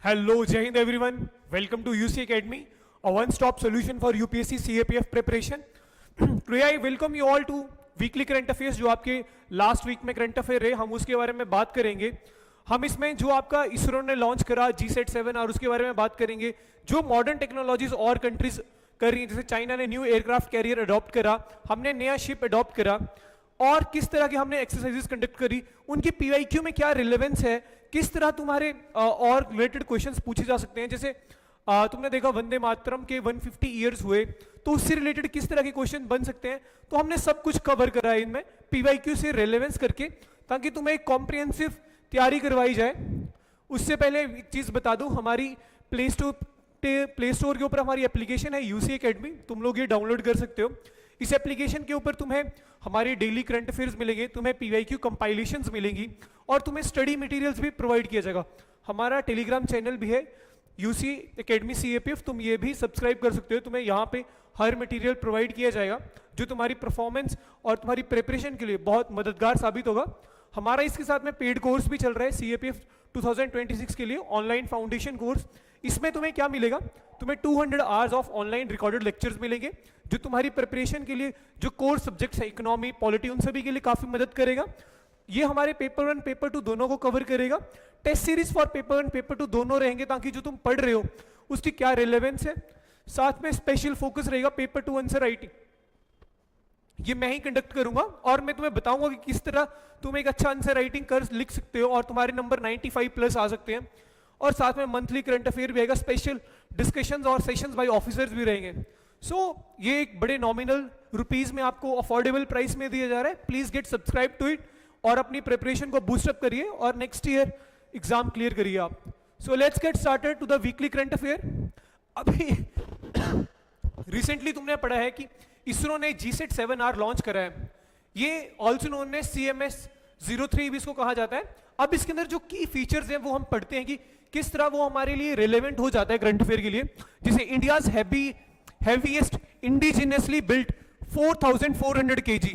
Hello, Jai Hind everyone. Welcome to UC Academy, a one-stop solution for UPSC CAPF preparation. Today I welcome you all to weekly current affairs जो आपके last week में current affair रहे, हम उसके बारे में बात करेंगे. हम इसमें जो आपका इसरो ने लॉन्च करा GSAT-7 और उसके बारे में बात करेंगे. जो मॉडर्न टेक्नोलॉजीज और कंट्रीज कर रही हैं, जैसे चाइना ने न्यू एयरक्राफ्ट कैरियर अडॉप्ट करा, हमने नया शिप अडॉप्ट करा, और किस तरह की हमने एक्सरसाइजेस कंडक्ट करी, उनकी पीवाईक्यू में क्या रिलेवेंस है, किस तरह तुम्हारे और रिलेटेड क्वेश्चंस पूछे जा सकते हैं. जैसे तुमने देखा वंदे मातरम के 150 ईयर्स हुए, तो उससे रिलेटेड किस तरह के क्वेश्चन बन सकते हैं. तो हमने सब कुछ कवर करा है इनमें पीवाईक्यू से रिलेवेंस करके, ताकि तुम्हें एक कॉम्प्रिहेंसिव तैयारी करवाई जाए. उससे पहले एक चीज बता दूं, हमारी प्ले स्टोर के ऊपर हमारी एप्लीकेशन है यूसी एकेडमी, तुम लोग ये डाउनलोड कर सकते हो. इस एप्लीकेशन के ऊपर तुम्हें हमारे डेली करंट अफेयर्स मिलेंगे, तुम्हें पीवाईक्यू कंपाइलेशंस मिलेंगी, और तुम्हें स्टडी मटेरियल्स भी प्रोवाइड किया जाएगा. हमारा टेलीग्राम चैनल भी है यूसी एकेडमी CAPF, तुम ये भी सब्सक्राइब कर सकते हो. तुम्हें यहाँ पे हर मटेरियल प्रोवाइड किया जाएगा जो तुम्हारी परफॉर्मेंस और तुम्हारी प्रिपरेशन के लिए बहुत मददगार साबित होगा. हमारा इसके साथ में पेड कोर्स भी चल रहा है CAPF 2026 के लिए, ऑनलाइन फाउंडेशन कोर्स. इसमें तुम्हें क्या मिलेगा, तुम्हें 200 hours of online recorded lectures मिलेंगे, जो तुम्हारी प्रिपरेशन के लिए जो कोर सब्जेक्ट्स है, इकोनॉमी, पॉलिटी, उन सभी के लिए काफी मदद करेगा. ये हमारे पेपर 1 पेपर 2 दोनों को कवर करेगा. Test series for paper 1 paper 2 दोनों रहेंगे, ताकि जो तुम पढ़ रहे हो उसकी क्या रिलेवेंस है. साथ में स्पेशल फोकस रहेगा पेपर 2 आंसर राइटिंग, ये मैं ही कंडक्ट करूंगा, और मैं तुम्हें बताऊंगा कि किस तरह तुम एक अच्छा आंसर राइटिंग कर लिख सकते हो और तुम्हारे नंबर 95 प्लस आ सकते हैं. और साथ में मंथली करंट अफेयर भी आएगा, स्पेशल डिस्कशंस और सेशंस बाय ऑफिसर्स भी रहेंगे. सो ये एक बड़े नॉमिनल रुपीज में आपको अफोर्डेबल प्राइस में दिया जा रहा है. Please get subscribe to it और अपनी प्रिपरेशन को बूस्टअप करिए और नेक्स्ट ईयर एग्जाम क्लियर करिए आप. So let's get started to the weekly current affair. अभी रिसेंटली तुमने पढ़ा है कि इसरो ने GSAT-7R लॉन्च करा है. ये ऑल्सो नोन एज CMS-03 भी इसको कहा जाता है. अब इसके अंदर जो की फीचर्स हैं वो हम पढ़ते हैं कि किस तरह वो हमारे लिए रिलेवेंट हो जाता है करंट अफेयर के लिए. जैसे India's heaviest indigenously built 4400 kg,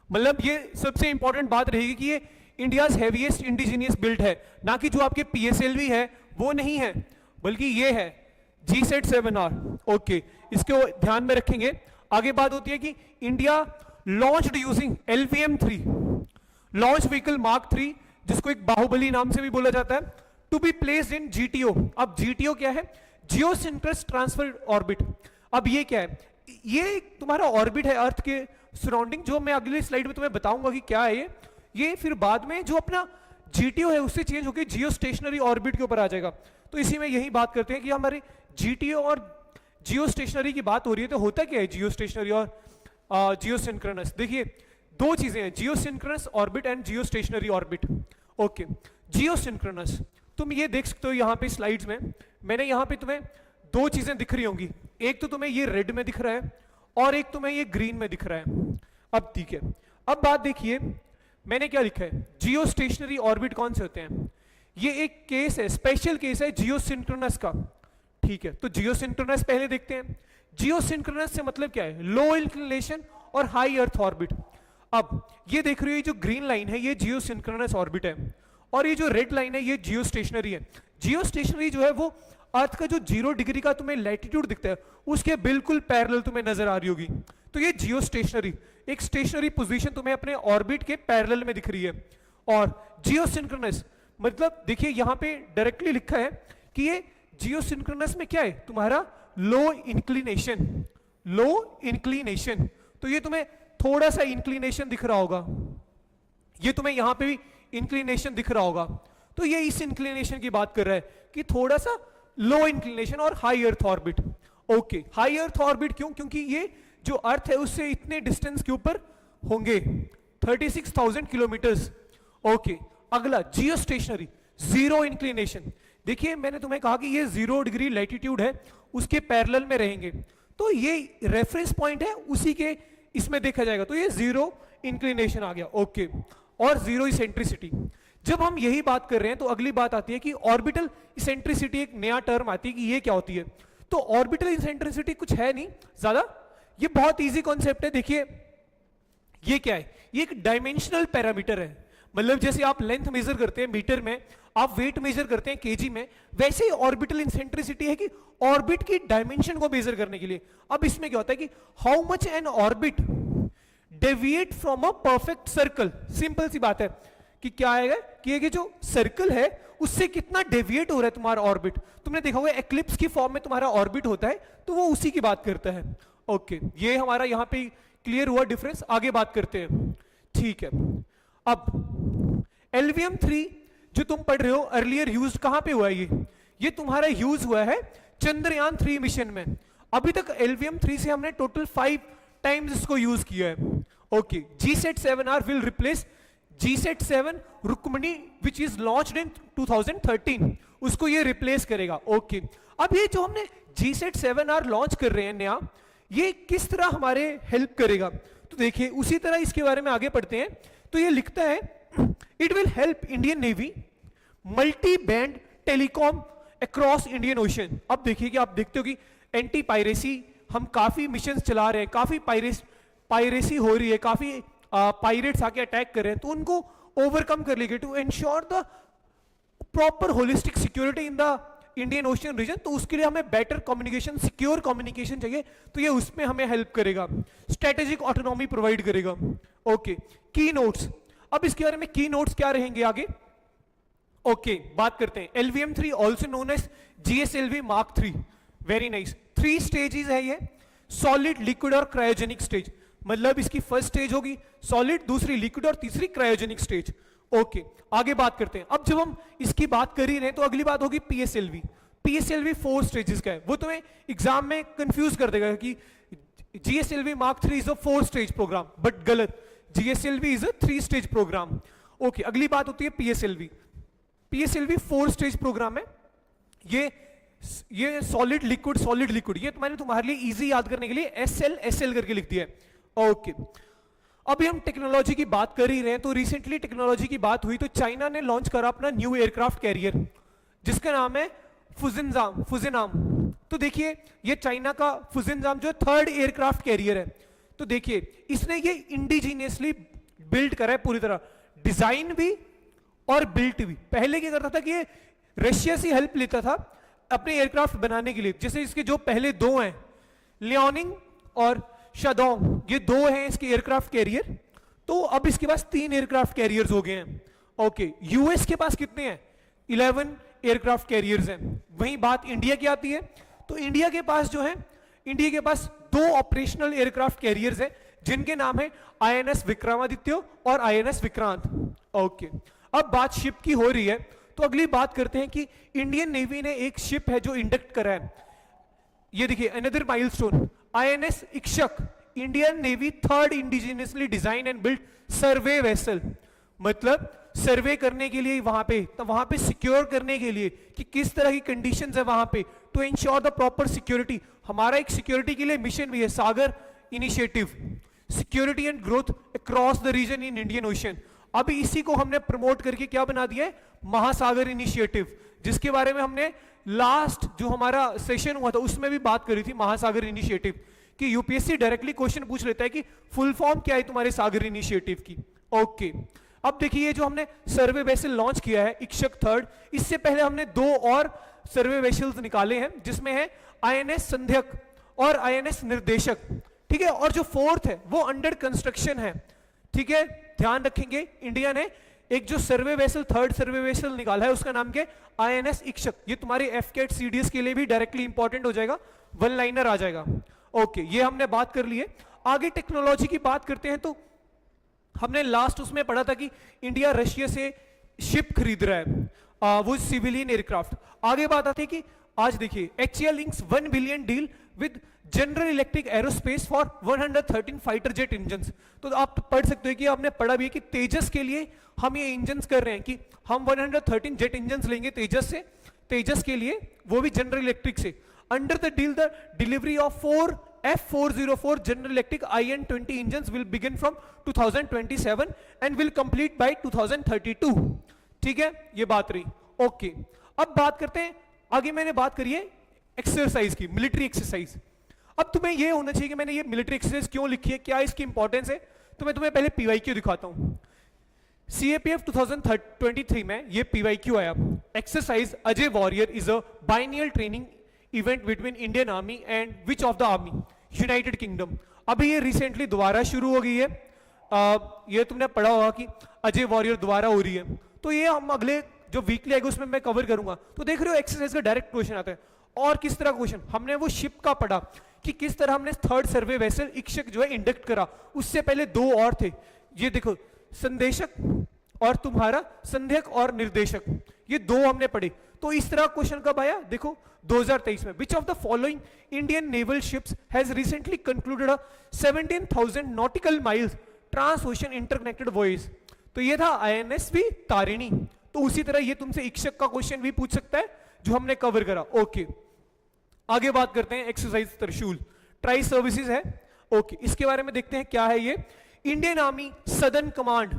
मतलब ये सबसे इंपॉर्टेंट बात रहेगी कि ये इंडियाज हैवीएस्ट इंडिजिनियस बिल्ट है, ना कि जो आपके PSLV है वो नहीं है, बल्कि ये है GSAT-7R. ओके, इसको ध्यान में रखेंगे. आगे बात होती है कि India launched using LVM-3 launch vehicle mark 3, जिसको एक बाहुबली नाम से भी बोला जाता है, to be placed in GTO. अब GTO क्या है? Geosynchronous transfer orbit. अब ये क्या है? ये तुम्हारा ऑर्बिट है अर्थ के सराउंडिंग, जो मैं अगली स्लाइड में तुम्हें बताऊंगा कि क्या है ये फिर बाद में जो अपना GTO है उससे चेंज होकर जियो स्टेशनरी ऑर्बिट के ऊपर आ जाएगा. तो इसी में यही बात करते हैं कि हमारे GTO और जियो स्टेशनरी की बात हो रही है. तो होता क्या है जियो स्टेशनरी और जियो सिंक्रोनस? देखिए दो चीजें हैं, geosynchronous orbit and geostationary orbit. Okay, geosynchronous तुम ये देख सकते हो यहाँ पे स्लाइड्स में. मैंने यहाँ पे तुम्हें दो चीजें दिख रही होंगी, एक तो तुम्हें ये रेड में दिख रहा है और एक तुम्हें ये ग्रीन में दिख रहा है. अब ठीक है, अब बात देखिए मैंने क्या लिखा है. जियो स्टेशनरी ऑर्बिट कौन से होते हैं? ये एक केस है, स्पेशल केस है जियो सिंक्रोनस का. ठीक है, तो जियो सिंक्रोनस पहले देखते हैं. जियो सिंक्रोनस से मतलब क्या है? लो इंक्लिनेशन और हाई अर्थ ऑर्बिट. अब ये देख रही हो, ये जो ग्रीन लाइन है ये जियो सिंक्रोनस ऑर्बिट है, और ये जो रेड लाइन है ये जियो स्टेशनरी है. जियो स्टेशनरी जो है वो अर्थ का जो 0 डिग्री का तुम्हें लैटिट्यूड दिखता है उसके बिल्कुल पैरेलल तुम्हें नजर आ रही होगी. तो ये जियो स्टेशनरी, एक स्टेशनरी पोजीशन तुम्हें अपने ऑर्बिट के पैरेलल में दिख रही है. और जियो सिंक्रोनस मतलब देखिए यहां पे डायरेक्टली लिखा है कि ये जियो सिंक्रोनस में क्या है? तुम्हारा लो इंक्लिनेशन. लो इंक्लिनेशन, तो ये तुम्हें थोड़ा सा इंक्लिनेशन दिख रहा होगा, ये तुम्हें यहां पे भी इंक्लिनेशन दिख रहा होगा. तो ये इस इंक्लिनेशन की बात कर रहा है कि थोड़ा सा लो इंक्लिनेशन और high earth orbit. Okay, high earth orbit क्यों? क्योंकि ये जो अर्थ है उससे इतने डिस्टेंस के ऊपर होंगे, 36,000 किलोमीटर्स. ओके, अगला जियो स्टेशनरी, जीरो इंक्लिनेशन. देखिए मैंने तुम्हें कहा कि ये 0 डिग्री लैटिट्यूड है, उसके पैरेलल में रहेंगे, तो ये रेफरेंस पॉइंट है, उसी के इसमें देखा जाएगा. तो ये 0 इंक्लिनेशन आ गया. ओके, और 0 इसेंट्रिसिटी. जब हम यही बात कर रहे हैं तो अगली बात आती है कि ऑर्बिटल इसेंट्रिसिटी, एक नया टर्म आती है कि ये क्या होती है. तो ऑर्बिटल इसेंट्रिसिटी कुछ है नहीं ज्यादा, ये बहुत इजी कॉन्सेप्ट है. देखिए ये क्या है? ये एक डायमेंशनल पैरामीटर है. मतलब जैसे आप लेंथ मेजर करते हैं मीटर में, आप वेट मेजर करते हैं केजी में, वैसे ही ऑर्बिटल इंसेंट्रिसिटी है कि ऑर्बिट की डायमेंशन को मेजर करने के लिए। अब इसमें क्या होता है कि how much an orbit deviate from a perfect circle. Simple सी बात है कि क्या आएगा कि ये जो सर्कल है उससे कितना डेविएट हो रहा है तुम्हारा ऑर्बिट। तुमने देखा होगा एक्लिप्स की फॉर्म में तुम्हारा ऑर्बिट होता है, तो वो उसी की बात करता है। ओके, ये हमारा यहां पे क्लियर हुआ डिफरेंस। आगे बात करते हैं, ठीक है। अब LVM-3 जो तुम पढ़ रहे हो अर्लियर यूज कहां पे हुआ है? ये तुम्हारा यूज हुआ है चंद्रयान 3 मिशन में। अभी तक LVM-3 से हमने टोटल 5 टाइम्स इसको यूज किया है। Okay, GSAT-7R will replace GSAT-7 Rukmini which is launched in 2013, उसको ये रिप्लेस करेगा। ओके, अब ये जो हमने GSAT-7R लॉन्च कर रहे हैं नया, ये किस तरह हमारे हेल्प करेगा? तो देखिए उसी तरह इसके बारे में आगे पढ़ते हैं। तो ये लिखता है it will help Indian navy multi band telecom across Indian ocean. अब देखिए कि आप देखते हो कि एंटी पायरेसी हम काफी मिशन चला रहे हैं, काफी पायरेसी हो रही है, काफी पायरेट्स आके अटैक कर रहे हैं, तो उनको ओवरकम कर लेंगे to ensure the proper holistic security in the Indian Ocean region. तो उसके लिए हमें बेटर कम्युनिकेशन, सिक्योर कम्युनिकेशन चाहिए, तो ये उसमें हमें हेल्प करेगा, स्ट्रेटेजिक ऑटोनॉमी प्रोवाइड करेगा। ओके, की नोट्स। अब इसके बारे में की नोट्स क्या रहेंगे आगे? ओके, बात करते हैं। LVM-3 also known as GSLV Mark 3। Very nice. 3 stages है ये, सॉलिड, लिक्विड और क्रायोजेनिक स्टेज। मतलब इसकी फर्स्ट स्टेज होगी सॉलिड, दूसरी लिक्विड और तीसरी क्रायोजेनिक स्टेज। ओके, आगे बात करते हैं। अब जब हम इसकी बात कर ही रहे हैं तो अगली बात होगी PSLV। PSLV 4 स्टेजेस का है, वो तुम्हें एग्जाम में कंफ्यूज कर देगा कि GSLV Mark 3 is a 4 stage programme, but गलत, GSLV is a 3 stage programme. Okay, अगली बात होती है PSLV। PSLV 4 स्टेज प्रोग्राम है। ये सॉलिड लिक्विड सॉलिड लिक्विड, ये तुम्हारे लिए इजी याद करने के लिए SL करके लिख दिया है। ओके, अभी हम टेक्नोलॉजी की बात कर ही रहे हैं, तो रिसेंटली टेक्नोलॉजी की बात हुई तो चाइना ने लॉन्च करा अपना न्यू एयरक्राफ्ट कैरियर जिसका नाम है फुजिनाम। तो देखिए ये चाइना का फुजिनाम जो 3rd एयरक्राफ्ट कैरियर है। तो देखिए इसने ये इंडिजीनियसली बिल्ड करा है पूरी तरह, डिजाइन भी और बिल्ट भी। पहले क्या करता था कि ये रशिया से हेल्प लेता था अपने एयरक्राफ्ट बनाने के लिए, जैसे इसके जो पहले 2 हैं लियोनिंग और शादोंग, ये 2 हैं इसके एयरक्राफ्ट कैरियर। तो अब इसके पास 3 एयरक्राफ्ट कैरियर्स हो गए हैं। ओके, यूएस के पास कितने हैं? 11 एयरक्राफ्ट कैरियर्स हैं। वहीं बात इंडिया की आती है, तो इंडिया के पास जो है, इंडिया के पास 2 ऑपरेशनल एयरक्राफ्ट कैरियर्स हैं जिनके नाम है INS विक्रमादित्य और INS विक्रांत। ओके, अब बात शिप की हो रही है, तो अगली बात करते हैं कि इंडियन नेवी ने एक शिप है जो इंडक्ट करा है। ये देखिए another milestone, INS Ikshak, Indian navy 3rd indigenously design and build survey vessel. मतलब सर्वे करने के लिए वहां पे, तो वहां पे सिक्योर करने के लिए कि किस तरह की कंडीशंस है वहां पे, to ensure the proper security. हमारा एक सिक्योरिटी के लिए मिशन भी है, Sagar initiative, security and growth across the region in Indian ocean. अभी इसी को हमने प्रमोट करके क्या बना दिया है? महासागर इनिशिएटिव, जिसके बारे में हमने लास्ट जो हमारा सेशन हुआ था उसमें भी बात करी थी, महासागर इनिशिएटिव कि यूपीएससी डायरेक्टली क्वेश्चन पूछ लेता है कि फुल फॉर्म क्या है तुम्हारे सागर इनिशिएटिव की। ओके, अब देखिए ये जो हमने सर्वे वेसल लॉन्च किया है इक्षक 3rd, इससे पहले हमने 2 और सर्वे वेसल्स निकाले हैं जिसमें है INS संध्यक और INS निर्देशक। ठीक है, और जो 4th है वो अंडर कंस्ट्रक्शन है। ठीक है, ध्यान रखेंगे इंडिया ने एक जो सर्वे वेसल 3rd सर्वे वेसल निकाला है उसका नाम क्या है? INS इक्षक। ये तुम्हारे FCAT CDS के लिए भी डायरेक्टली इंपॉर्टेंट हो जाएगा, 1 लाइनर आ जाएगा। ओके, ये हमने बात कर ली है। आगे टेक्नोलॉजी की बात करते हैं, तो हमने लास्ट उसमें पढ़ा था कि इंडिया रशिया से शिप खरीद रहा है, वो सिविलियन एयरक्राफ्ट। आगे बात आती है कि आज देखिए HCL inks 1 billion deal with general electric aerospace for 113 fighter jet engines. तो आप पढ़ सकते हो कि आपने पढ़ा भी है कि तेजस के लिए हम ये इंजन्स कर रहे हैं कि हम 113 जेट इंजन्स लेंगे तेजस से, तेजस के लिए, वो भी जनरल इलेक्ट्रिक से। Under the deal the delivery of 4 F404 general electric IN-20 engines will begin from 2027 and will complete bye 2032। ठीक है, ये बात रही। ओके, अब बात करते हैं आगे। मैंने बात करी है एक्सरसाइज की, मिलिट्री एक्सरसाइज। अब तुम्हें यह होना चाहिए कि मैंने ये मिलिट्री एक्सरसाइज क्यों लिखी है, क्या इसकी इंपॉर्टेंस है। तो मैं तुम्हें पहले PYQ दिखाता हूं। CAPF 2023 में ये PYQ आया, exercise Ajay warrior is a biennial training event between Indian army and which of the army, United kingdom. अभी ये रिसेंटली दोबारा शुरू हो गई है। ये तुमने पढ़ा होगा कि अजय वॉरियर दोबारा हो रही है, तो ये हम अगले जो वीकली आएगा उसमें मैं कवर करूंगा। तो देख रहे हो एक्सरसाइज का डायरेक्ट क्वेश्चन आता है। और किस तरह का क्वेश्चन, हमने वो शिप का पढ़ा कि किस तरह हमने थर्ड सर्वे वेसल इक्षक जो है इंडक्ट करा, उससे पहले दो और थे। ये देखो संदेशक और तुम्हारा संदेहक और निर्देशक, ये दो हमने पढ़े। तो इस तरह क्वेश्चन कब आया, देखो 2023 में। Which of the following Indian naval ships has recently concluded a 17,000 nautical miles trans ocean interconnected voyage. तो ये था INSV तारिणी। तो उसी तरह ये तुमसे इक्षक का क्वेश्चन भी पूछ सकता है जो हमने कवर करा। ओके, आगे बात करते हैं एक्सरसाइज त्रिशूल, ट्राई सर्विसेज है। ओके, इसके बारे में देखते हैं क्या है ये। इंडियन आर्मी सदर्न कमांड,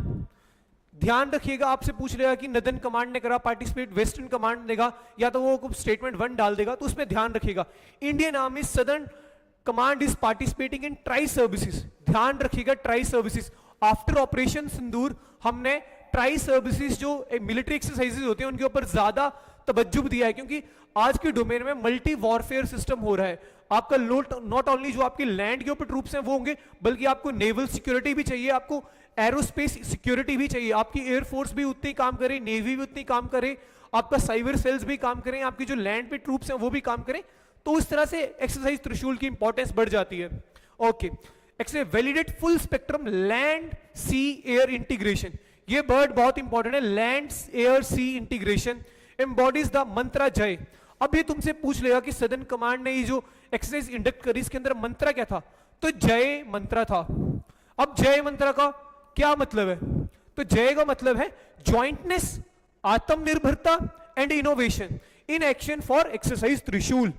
ध्यान रखिएगा आपसे पूछ लेगा कि नदन कमांड ने करा पार्टिसिपेट, वेस्टर्न कमांड देगा या तो वो स्टेटमेंट 1 डाल देगा, तो उसमें ध्यान रखिएगा Indian army southern command is participating in tri services. ध्यान रखिएगा ट्राई सर्विसेज। आफ्टर ऑपरेशन सिंदूर हमने ट्राई सर्विसेज जो मिलिट्री एक्सरसाइजेज होते हैं उनके ऊपर ज्यादा तवज्जो दिया है, क्योंकि आज के डोमेन में मल्टी वॉरफेयर सिस्टम हो रहा है। आपका नॉट ओनली जो आपके लैंड के ऊपर ट्रूप्स हैं वो होंगे, बल्कि आपको नेवल सिक्योरिटी भी चाहिए, आपको एरोस्पेस सिक्योरिटी भी चाहिए, आपकी एयरफोर्स भी उतनी काम करे, नेवी भी उतनी काम करे, आपका साइबर सेल्स भी काम करें, आपकी जो लैंड पे ट्रूप्स हैं वो भी काम करें। तो उस तरह से एक्सरसाइज त्रिशूल की इंपॉर्टेंस बढ़ जाती है। Okay, validate full spectrum land sea air integration, ये वर्ड बहुत इंपॉर्टेंट है। Land air sea integration embodies the mantra JAI. अब ये तुमसे पूछ लेगा कि सदर्न कमांड ने ये जो एक्सरसाइज इंडक्ट करी इसके अंदर मंत्रा क्या था, तो जय मंत्रा था। अब जय मंत्रा का क्या मतलब है, तो जय का मतलब है jointness, Aatmanirbharta and innovation in action for exercise Trishul.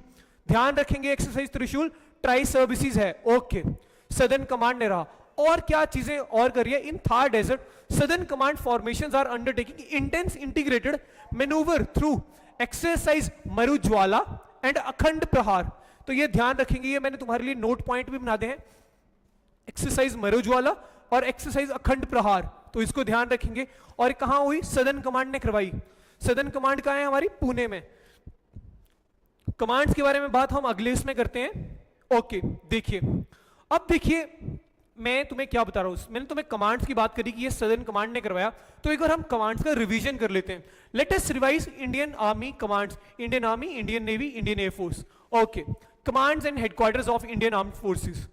ध्यान रखेंगे एक्सरसाइज त्रिशूल ट्राई सर्विसेज है। ओके, सदर्न कमांड ने रहा। और क्या चीजें और करिए, in Thar desert southern command formations are undertaking intense integrated manoeuvre through exercise Marujwala and Akhand Prahar. तो ये ध्यान रखेंगे, ये मैंने तुम्हारे लिए नोट पॉइंट भी बना दे हैं, एक्सरसाइज मरुज्वाला और एक्सरसाइज अखंड प्रहार, तो इसको ध्यान रखेंगे। और कहां हुई, सदर्न कमांड ने करवाई। सदर्न कमांड कहां है हमारी, पुणे में। कमांड्स के बारे में बात हम अगले इसमें करते हैं। ओके, देखिए अब देखिए मैं तुम्हें क्या बता रहा हूं, मैंने तुम्हें कमांड्स की बात करी कि ये सदर्न कमांड ने करवाया, तो एक बार हम कमांड्स का रिवीजन कर लेते हैं। Let us revise Indian army commands, Indian army, Indian navy, Indian air force. Okay, commands and headquarters of Indian armed forces.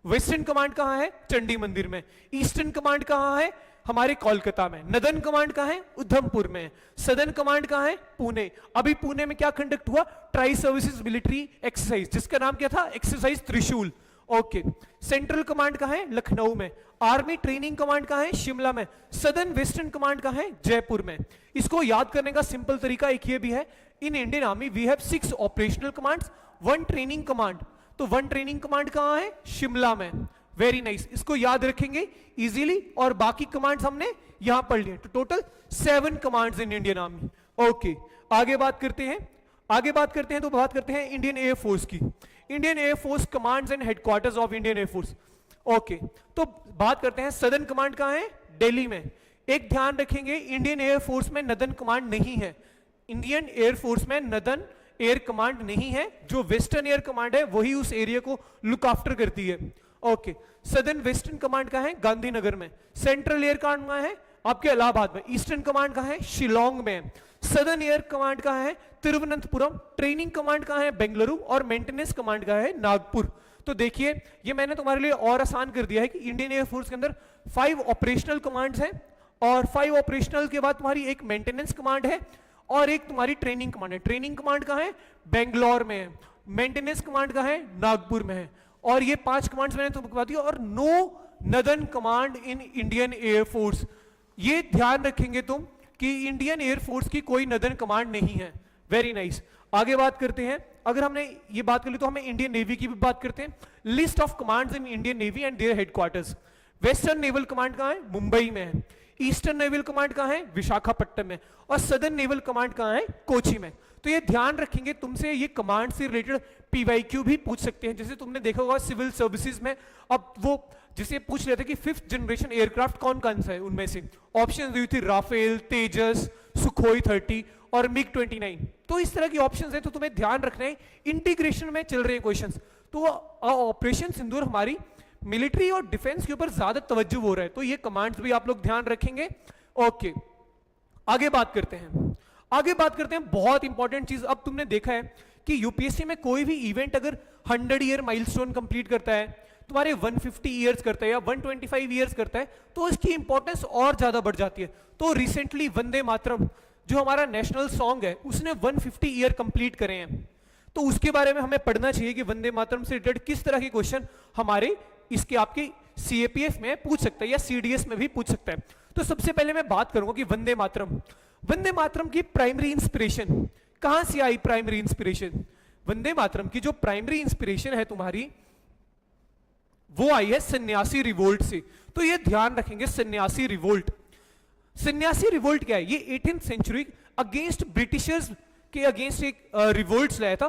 Western command कहां है, चंडी मंदिर में। ईस्टर्न कमांड कहां है, हमारे कोलकाता में। नदन कमांड कहां है, उधमपुर में। सदर्न कमांड कहां है, पुणे। अभी पुणे में क्या कंडक्ट हुआ, ट्राई सर्विसेज मिलिट्री एक्सरसाइज, जिसका नाम क्या था, एक्सरसाइज त्रिशूल। ओके, सेंट्रल कमांड कहां है, लखनऊ में। आर्मी ट्रेनिंग कमांड कहां है, शिमला में। सदर्न वेस्टर्न कमांड कहां है, जयपुर में। इसको याद करने का सिंपल तरीका एक ये भी है, in Indian army we have 6 operational commands, 1 training command. तो 1 ट्रेनिंग कमांड कहां है, शिमला में। वेरी नाइस, इसको याद रखेंगे इजीली। और बाकी कमांड्स हमने यहां पढ़ लिए। तो total 7 commands in Indian army. Okay, आगे बात करते हैं तो बात करते हैं इंडियन एयरफोर्स की। Indian air force commands and headquarters of Indian air force. Okay, तो बात करते हैं सदर्न कमांड कहां है, दिल्ली में। एक ध्यान रखेंगे, इंडियन एयरफोर्स में नदन कमांड नहीं है। इंडियन एयरफोर्स में नदन एयर कमांड नहीं है, जो वेस्टर्न एयर कमांड है वही उस एरिया को लुक आफ्टर करती है। ओके, सदर्न वेस्टर्न कमांड कहां है, गांधीनगर में। सेंट्रल एयर कमांड कहां है, आपके इलाहाबाद में। ईस्टर्न कमांड कहां है, शिलोंग में। सदर्न एयर कमांड कहां है, तिरुवनंतपुरम। ट्रेनिंग कमांड कहां है, बेंगलुरु। और मेंटेनेंस कमांड कहां है, नागपुर। तो देखिए ये मैंने तुम्हारे लिए और आसान कर दिया है कि इंडियन एयरफोर्स के अंदर 5 ऑपरेशनल कमांड्स हैं, और 5 ऑपरेशनल के बाद तुम्हारी एक मेंटेनेंस कमांड है और एक तुम्हारी ट्रेनिंग कमांड है। ट्रेनिंग कमांड कहां है, बेंगलोर में है। मेंटेनेंस कमांड कहां है, नागपुर में है। और ये 5 कमांड्स मैंने तुमको बता दी। और no northern command in Indian air force, ये ध्यान रखेंगे तुम कि इंडियन एयरफोर्स की कोई नदन कमांड नहीं है। वेरी नाइस, आगे बात करते हैं। अगर हमने ये बात कर ली तो हमें इंडियन नेवी की भी बात करते हैं। List of commands in Indian navy and their headquarters. Western naval command कहां है, मुंबई में है। ईस्टर्न नेवल कमांड कहां है, विशाखापट्टनम में। और सदर्न नेवल कमांड कहां है, कोची में। तो ये ध्यान रखेंगे, तुमसे ये कमांड से रिलेटेड पीवाईक्यू भी पूछ सकते हैं। जैसे तुमने देखा होगा सिविल सर्विसेज में, अब वो जैसे पूछ लेते कि 5th जनरेशन एयरक्राफ्ट कौन कौन सा है, उनमें से ऑप्शन दी थी राफेल, तेजस, सुखोई 30 और मिग 29। तो इस तरह की ऑप्शंस है, तो तुम्हें ध्यान रखना है इंटीग्रेशन में चल रहे हैं क्वेश्चंस। तो ऑपरेशन सिंदूर हमारी मिलिट्री और डिफेंस के ऊपर ज्यादा तवज्जो हो रहा है, तो ये कमांड्स भी आप लोग ध्यान रखेंगे। ओके, आगे बात करते हैं। आगे बात करते हैं बहुत इंपॉर्टेंट चीज। अब तुमने देखा है कि यूपीएससी में कोई भी इवेंट अगर 100 ईयर माइलस्टोन कंप्लीट करता है, तुम्हारे 150 ईयर्स करता है या 125 ईयर्स करता है, तो इसकी इंपॉर्टेंस और ज्यादा बढ़ जाती है। तो रिसेंटली वंदे मातरम जो हमारा नेशनल सॉन्ग है, उसने 150 ईयर कंप्लीट करे हैं। तो उसके बारे में हमें पढ़ना चाहिए कि वंदे मातरम से रिलेटेड किस तरह के क्वेश्चन हमारे इसके आपके सीएपीएफ में पूछ सकता है या सीडीएस में भी पूछ सकता है। तो सबसे पहले मैं बात करूंगा कि वंदे मातरम की प्राइमरी इंस्पिरेशन कहां से आई। प्राइमरी इंस्पिरेशन, वंदे मातरम की जो प्राइमरी इंस्पिरेशन है तुम्हारी, वो आई है सन्यासी रिवोल्ट से। तो ये ध्यान रखेंगे, सन्यासी रिवोल्ट। सन्यासी रिवोल्ट क्या है? ये 18th सेंचुरी अगेंस्ट ब्रिटिशर्स के अगेंस्ट एक रिवोल्ट लाया था।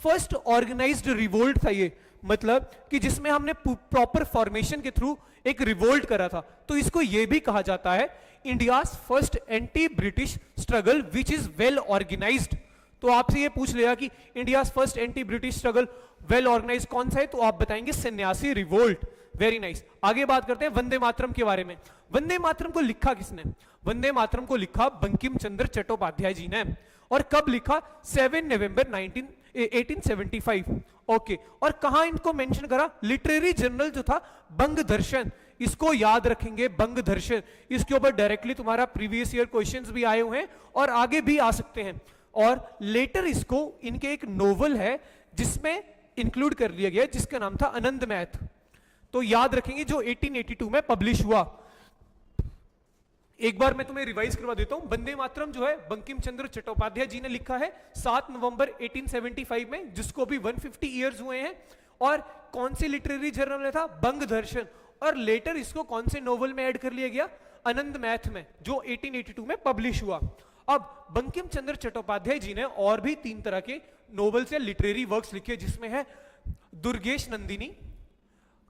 फर्स्ट ऑर्गेनाइज्ड रिवोल्ट था ये, मतलब कि जिसमें हमने प्रॉपर फॉर्मेशन के थ्रू एक रिवोल्ट करा था। तो इसको ये भी कहा जाता है India's first anti British struggle which is well organised. तो आपसे ये पूछ लेगा कि India's first anti British struggle well organise कौन सा है, तो आप बताएंगे सन्यासी रिवोल्ट। Very nice. आगे बात करते हैं वंदे मातरम के बारे में। वंदे मातरम को लिखा किसने? वंदे मातरम को लिखा बंकिम चंद्र चट्टोपाध्याय जी ने। और कब लिखा? 7 नवंबर 1875। ओके, और कहां इनको मेंशन करा? लिटरेरी जर्नल जो था बंग दर्शन, इसको याद रखेंगे, बंग दर्शन। इसके ऊपर डायरेक्टली तुम्हारा प्रीवियस ईयर क्वेश्चंस भी आए हुए हैं और आगे भी आ सकते हैं। और लेटर इसको इनके एक नोवेल है जिसमें इंक्लूड कर लिया गया, जिसका नाम था आनंद मैथ। तो याद रखेंगे, जो 1882 में पब्लिश हुआ। एक बार मैं तुम्हें रिवाइज करवा देता हूं। वंदे मातरम जो है बंकिम चंद्र चट्टोपाध्याय जी ने लिखा है 7 नवंबर 1875 में, जिसको भी 150 ईयर्स हुए हैं। और कौन से लिटरेरी जर्नल में था? बंग दर्शन। और लेटर इसको कौन से नोवेल में ऐड कर लिया गया? आनंद मैथ में, जो 1882 में पब्लिश हुआ। अब बंकिम चंद्र चट्टोपाध्याय जी ने और भी 3 तरह के नोवेल्स या लिटरेरी वर्क्स लिखे, जिसमें है दुर्गेश नंदिनी,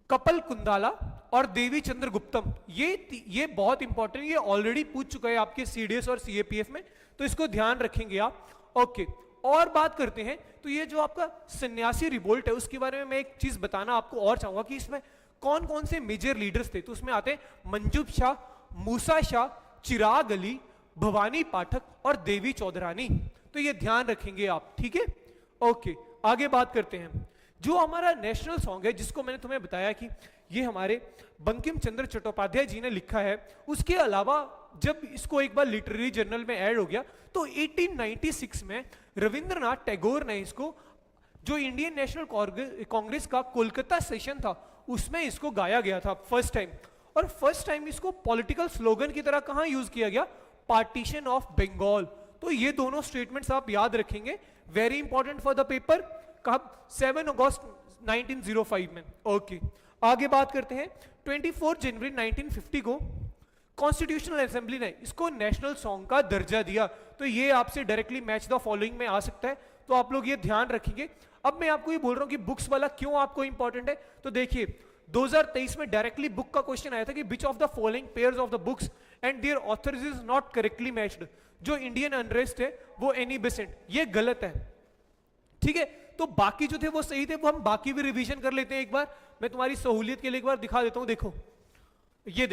कपल कुंदाला और देवी चंद्र गुप्तम। ये बहुत इंपॉर्टेंट, ये ऑलरेडी पूछ चुका है आपके सीडीएस और सीएपीएफ में, तो इसको ध्यान रखेंगे आप। ओके, और बात करते हैं। तो ये जो आपका सन्यासी रिवोल्ट है, उसके बारे में मैं एक चीज बताना आपको और चाहूंगा कि इसमें कौन कौन से मेजर लीडर्स थे। तो उसमें आते हैं मंजूब शाह, मूसा शाह, चिराग अली, भवानी पाठक और देवी चौधरानी। तो ये ध्यान रखेंगे आप, ठीक है। ओके, आगे बात करते हैं। जो हमारा नेशनल सॉन्ग है, जिसको मैंने तुम्हें बताया कि ये हमारे बंकिम चंद्र चट्टोपाध्याय जी ने लिखा है, उसके अलावा जब इसको एक बार लिटरेरी जर्नल में ऐड हो गया, तो 1896 में रविंद्रनाथ टैगोर ने इसको, जो इंडियन नेशनल कांग्रेस का कोलकाता सेशन था, उसमें इसको गाया गया था फर्स्ट टाइम। और फर्स्ट टाइम इसको पॉलिटिकल स्लोगन की तरह कहां यूज किया गया? Partition of Bengal. तो ये दोनों स्टेटमेंट्स आप याद रखेंगे, very important for the paper. कब? 7 अगस्त 1905 में। ओके, आगे बात करते हैं। 24 जनवरी 1950 को कॉन्स्टिट्यूशनल असेंबली ने इसको नेशनल सॉन्ग का दर्जा दिया। तो ये आपसे डायरेक्टली मैच द फॉलोइंग में आ सकता है, तो आप लोग ये ध्यान रखेंगे। अब मैं आपको ये बोल रहा हूं कि बुक्स वाला क्यों आपको इंपॉर्टेंट है। तो देखिए, 2023 में डायरेक्टली बुक का क्वेश्चन आया था कि which of the following pairs of the books and their authors is not correctly matched. जो इंडियन अनरेस्ट है वो एनी बेसेंट, ये गलत है, ठीक है। तो बाकी जो थे वो सही थे, वो हम बाकी भी रिवीजन कर लेते हैं एक बार। मैं तुम्हारी सहूलियत के लिए एक बार दिखा देता हूं। देखो, ये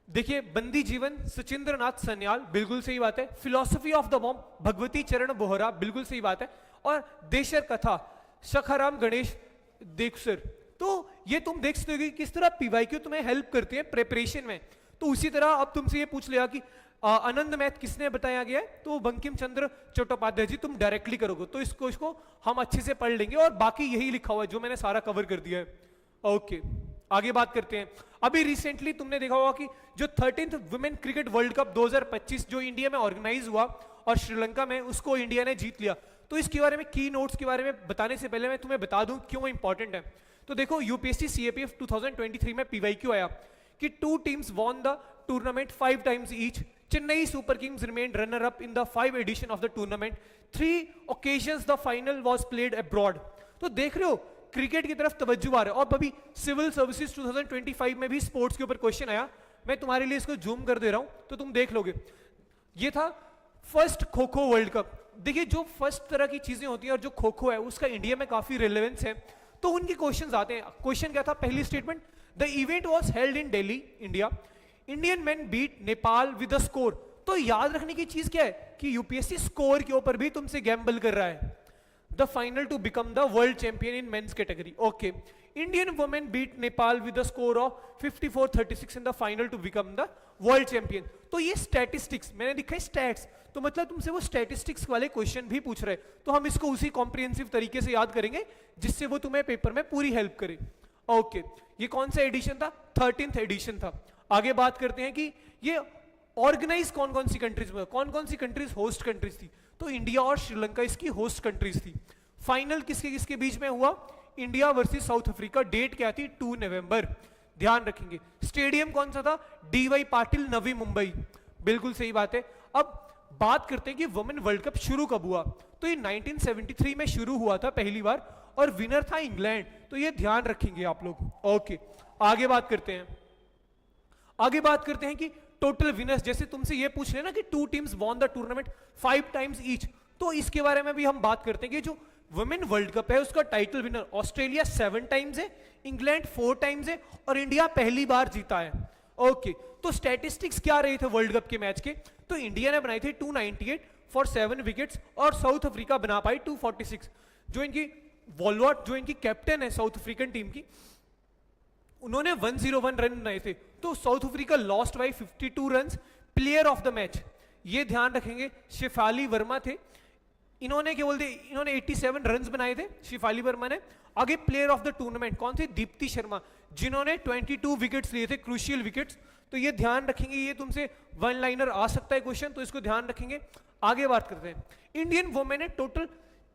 देखिए बंदी जीवन सचिंद्र नाथ सन्याल, बिल्कुल सही बात है। Philosophy of the bomb Bhagwati चरण बोहरा, बिल्कुल सही बात है। और देशर कथा सखाराम गणेश देवसर। तो ये तुम देख सकते हो कि किस तरह पीवाईक्यू तुम्हें हेल्प करते हैं प्रिपरेशन में। तो उसी तरह अब तुमसे ये पूछ लिया कि आनंद मैथ किसने बताया गया है, तो बंकिम चंद्र चट्टोपाध्याय जी, तुम डायरेक्टली करोगे। तो इसको हम अच्छे से पढ़ लेंगे, और बाकी यही लिखा हुआ है जो मैंने सारा कवर कर दिया है। ओके, आगे बात करते हैं। अभी रिसेंटली तुमने देखा होगा कि जो 13th women cricket world cup 2025 जो इंडिया में ऑर्गेनाइज हुआ और श्रीलंका में, उसको इंडिया ने जीत लिया। तो इसके बारे में की नोट्स के बारे में बताने से पहले मैं तुम्हें बता दूं क्यों इंपॉर्टेंट है। तो देखो, यूपीएससी सीएपीएफ 2023 में पीवाईक्यू आया कि 2 teams won the tournament 5 times each, Chennai Super Kings remained runner-up in the 5 edition of the tournament. 3 occasions the final was played abroad. तो देख रहे हो क्रिकेट की तरफ तवज्जो आ रहा है। और अभी सिविल सर्विसेज 2025 में भी स्पोर्ट्स के ऊपर क्वेश्चन आया, मैं तुम्हारे लिए इसको जूम कर दे रहा हूं तो तुम देख लोगे। ये था first kho kho world cup. देखिए जो फर्स्ट तरह की चीजें होती हैं और जो खो खो है उसका इंडिया में काफी रिलेवेंस है, तो उनके क्वेश्चंस आते हैं। क्वेश्चन क्या था, पहली statement, the event was held in Delhi, India, Indian men beat Nepal with a score. तो याद रखने की चीज क्या है कि यूपीएससी स्कोर के ऊपर भी तुमसे गैम्बल कर रहा है। The final to become the world champion in men's category, okay. Indian women beat Nepal with a score of 54-36 in the final to become the world champion. तो ये स्टैटिस्टिक्स मैंने लिखा है स्टैट्स, तो मतलब तुमसे वो स्टैटिस्टिक्स वाले क्वेश्चन भी पूछ रहे हैं, तो हम इसको उसी कॉम्प्रिहेंसिव तरीके से याद करेंगे जिससे वो तुम्हें पेपर में पूरी हेल्प करे, ओके। ये कौन सा एडिशन था, 13th एडिशन था। आगे बात करते हैं कि ये ऑर्गेनाइज कौन कौन सी कंट्रीज में, कौन कौन सी कंट्रीज होस्ट कंट्रीज थी, तो इंडिया और श्रीलंका इसकी होस्ट कंट्रीज थी। फाइनल किसके किसके बीच में हुआ, India versus South Africa, date क्या थी, 2 नवंबर, ध्यान रखेंगे। स्टेडियम कौन सा था, डीवाई पाटिल नवी मुंबई, बिल्कुल सही बात है। अब बात करते हैं कि वुमेन वर्ल्ड कप शुरू कब हुआ, तो ये 1973 में शुरू हुआ था पहली बार, और विनर था इंग्लैंड, तो ये ध्यान रखेंगे आप लोग, ओके। आगे बात करते हैं, आगे बात करते हैं कि टोटल विनर्स, जैसे तुमसे ये पूछ लेना कि 2 teams won the tournament 5 times each, तो इसके बारे में भी हम बात करते हैं कि जो वुमेन वर्ल्ड कप है उसका टाइटल विनर ऑस्ट्रेलिया 7 टाइम्स है, इंग्लैंड 4 टाइम्स है, और इंडिया पहली बार जीता है, ओके। तो स्टैटिस्टिक्स क्या रहे थे वर्ल्ड कप के मैच के, तो इंडिया ने बनाई थी 298 फॉर 7 विकेट्स, और साउथ अफ्रीका बना पाई 246। जो इनकी वॉलवर्ट, जो इनकी कैप्टन है साउथ अफ्रीकन टीम की, उन्होंने 101 रन बनाए थे, तो south Africa lost by 52 runs. Player of the match ये ध्यान रखेंगे शेफाली वर्मा थे, इन्होंने क्या बोलते, इन्होंने 87 रन्स बनाए थे शेफाली वर्मा ने। आगे प्लेयर ऑफ द टूर्नामेंट कौन थे, दीप्ति शर्मा, जिन्होंने 22 विकेट्स लिए थे, क्रूशियल विकेट्स, तो ये ध्यान रखेंगे। ये तुमसे वन लाइनर आ सकता है क्वेश्चन, तो इसको ध्यान रखेंगे। आगे बात करते हैं, इंडियन वुमेन ने टोटल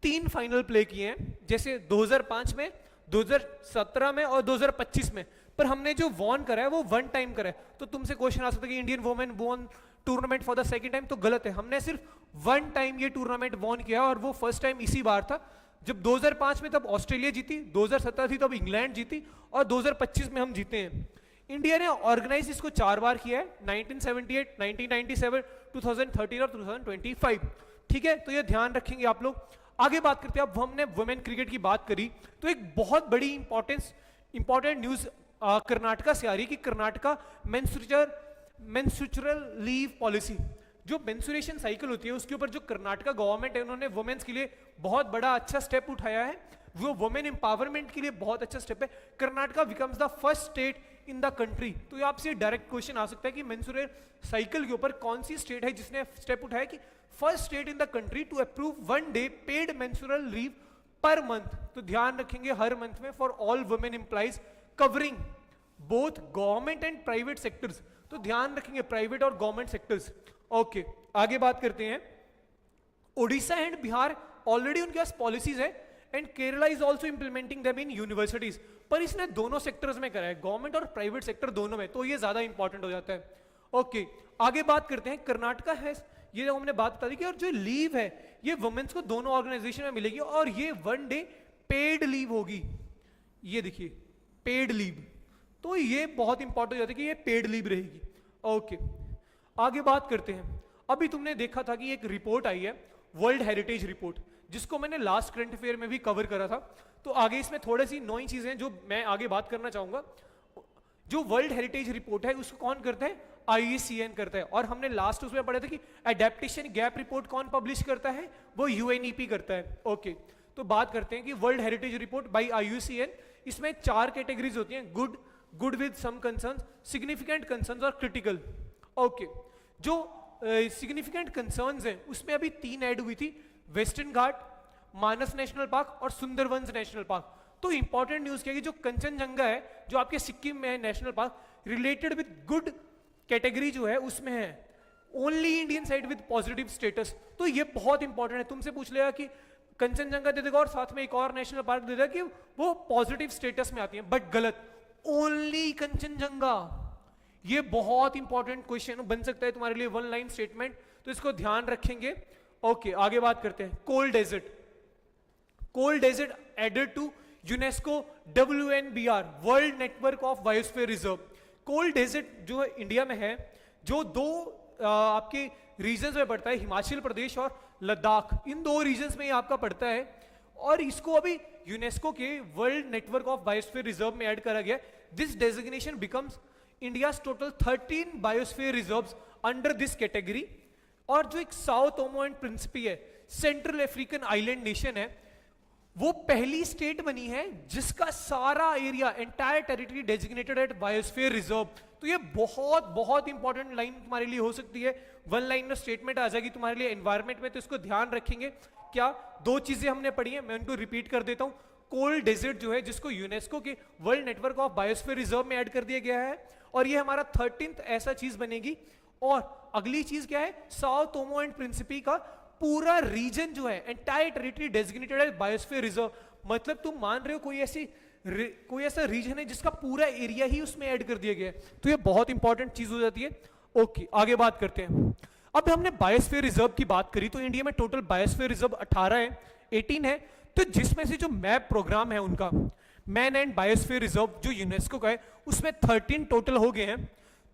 3 फाइनल प्ले किए हैं, जैसे 2005 में, 2017 में और 2025 में, पर हमने जो वॉन करा है वो 1 टाइम करा है। तो तुमसे क्वेश्चन आ सकता है कि Indian women won tournament for the second time, तो गलत है। हमने सिर्फ 1 टाइम ये टूर्नामेंट वॉन किया, और वो फर्स्ट टाइम इसी बार था जब 2005 में तब ऑस्ट्रेलिया जीती, 2017 थी तब इंग्लैंड जीती, और 2025 में हम जीते हैं। इंडिया ने ऑर्गेनाइज इसको 4 बार किया है, 1978, 1997, 2013 और 2025, ठीक है। तो ये ध्यान रखेंगे आप लोग। आगे बात करते हैं, अब हमने वुमेन क्रिकेट की बात करी, तो एक बहुत बड़ी इंपॉर्टेंट न्यूज कर्नाटका से आ रही है कि कर्नाटका मेंस्ट्रुअल लीव पॉलिसी, जो मेंस्ट्रुएशन साइकिल होती है उसके ऊपर जो कर्नाटका गवर्नमेंट है उन्होंने वुमेन्स के लिए बहुत बड़ा अच्छा स्टेप उठाया है, वो वुमेन एम्पावरमेंट के लिए बहुत अच्छा स्टेप है। Karnataka becomes the first state in the country. तो ये आपसे डायरेक्ट क्वेश्चन आ सकता है कि मेंस्ट्रुअल साइकिल के ऊपर कौन सी स्टेट है जिसने स्टेप उठाया कि first state in the country to approve 1 day paid menstrual leave per month. तो ध्यान रखेंगे हर मंथ में for all women employees covering both government and private sectors. तो ध्यान रखेंगे प्राइवेट और गवर्नमेंट सेक्टर्स, ओके। आगे बात करते हैं, ओडिशा एंड बिहार ऑलरेडी उनके पास पॉलिसीज है, and Kerala is also implementing them in universities, पर इसने दोनों सेक्टर्स में करा है, गवर्नमेंट और प्राइवेट सेक्टर दोनों में, तो ये ज्यादा इंपॉर्टेंट हो जाता है, ओके। आगे बात करते हैं, कर्नाटका है, ये जो हमने बात बता दी कि और जो लीव है ये वुमेन्स को दोनों ऑर्गेनाइजेशन में मिलेगी, और ये 1 डे पेड लीव होगी, ये देखिए पेड लीव, तो ये बहुत इंपॉर्टेंट हो जाता है कि ये पेड लीव रहेगी, ओके। आगे बात करते हैं, अभी तुमने देखा था कि एक रिपोर्ट आई है वर्ल्ड हेरिटेज रिपोर्ट, जिसको मैंने लास्ट करंट अफेयर में भी कवर करा था, तो आगे इसमें थोड़ी सी नई चीजें हैं जो मैं आगे बात करना चाहूंगा। जो वर्ल्ड हेरिटेज रिपोर्ट है उसको कौन करता है, IUCN करता है, और हमने लास्ट उसमें पढ़ा था कि एडेप्टेशन गैप रिपोर्ट कौन पब्लिश करता है, वो UNEP करता है, ओके। तो बात करते हैं कि world heritage report by IUCN, इसमें 4 कैटेगरीज होती हैं, good with some concerns, significant concerns और क्रिटिकल, ओके। जो सिग्निफिकेंट कंसर्न्स हैं उसमें अभी 3 ऐड हुई थी, western Ghat, Manas national park और सुंदरवंस नेशनल पार्क। तो इंपॉर्टेंट न्यूज क्या है कि जो कंचनजंगा है जो आपके सिक्किम में है national park, related with good category जो है उसमें है, only Indian side with positive status. तो ये बहुत इंपॉर्टेंट है, तुमसे पूछ लेगा कि कंचनजंगा दे देगा और साथ में एक और नेशनल पार्क दे देगा कि वो पॉजिटिव स्टेटस में आती है, बट गलत, ओनली कंचनजंगा, ये बहुत इंपॉर्टेंट क्वेश्चन बन सकता है तुम्हारे लिए, वन लाइन स्टेटमेंट, तो इसको ध्यान रखेंगे। ओके आगे बात करते हैं। Cold desert, cold desert added to UNESCO WNBR world network of biosphere reserve. Cold desert जो इंडिया में है, जो दो आपके रीजन्स में पड़ता है, हिमाचल प्रदेश और लद्दाख, इन दो रीजन्स में ये आपका पड़ता है, और इसको अभी यूनेस्को के world network of biosphere reserve में ऐड करा गया। This designation becomes India's total 13 biosphere reserves under this category. और जो एक साउथ ओमो एंड प्रिंसिपी है, सेंट्रल अफ्रीकन आइलैंड नेशन है, वो पहली स्टेट बनी है जिसका सारा area, entire territory designated at biosphere reserve. तो ये बहुत बहुत इंपॉर्टेंट लाइन तुम्हारे लिए हो सकती है, वन लाइन में स्टेटमेंट आ जाएगी तुम्हारे लिए एनवायरमेंट में, तो इसको ध्यान रखेंगे। क्या दो चीजें हमने पढ़ी हैं, मैं उनको रिपीट कर देता हूं। कोल्ड डेजर्ट जो है, जिसको यूनेस्को के world network of biosphere reserve में ऐड कर दिया गया है, और ये हमारा 13th ऐसा चीज बनेगी। और अगली चीज क्या है, साउथ ओमो एंड प्रिंसिपी का पूरा रीजन जो है, एंटायर टेरिटरी डेजिग्नेटेड है बायोस्फीयर रिजर्व। मतलब तुम मान रहे हो कोई ऐसा रीजन है जिसका पूरा एरिया ही उसमें ऐड कर दिया गया है, तो ये बहुत इंपॉर्टेंट चीज हो जाती है। ओके आगे बात करते हैं। अब हमने बायोस्फीयर रिजर्व की बात करी, तो इंडिया में टोटल बायोस्फीयर रिजर्व 18 है, 18 है, तो जिसमें से जो मैप प्रोग्राम है उनका, मैन एंड बायोस्फीयर रिजर्व जो यूनेस्को का है, उसमें 13 टोटल हो गए हैं।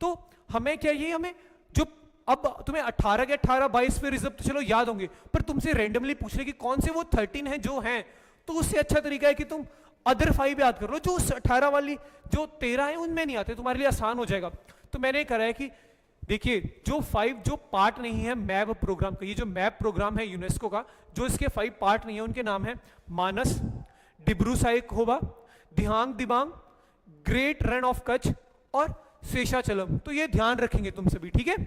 तो हमें क्या, ये हमें जो अब तुम्हें 18 के 18 बायोस्फीयर रिजर्व तो चलो याद होंगे, पर तुमसे रैंडमली पूछ रहे कि कौन से वो 13 हैं जो हैं, तो उससे अच्छा तरीका है कि तुम अदर 5 याद कर लो, जो 18 वाली जो 13 है उनमें नहीं आते, तुम्हारे लिए आसान हो जाएगा। तो मैंने करा है कि देखिए, जो 5 जो पार्ट नहीं है मैप प्रोग्राम का, ये जो मैप प्रोग्राम है यूनेस्को का, जो इसके 5 पार्ट नहीं है, उनके नाम है मानस, डिब्रू साइखोवा, दिहांग दिबांग, ग्रेट रन ऑफ कच्छ और शेषाचलम। तो ये ध्यान रखेंगे तुम सभी, ठीक है।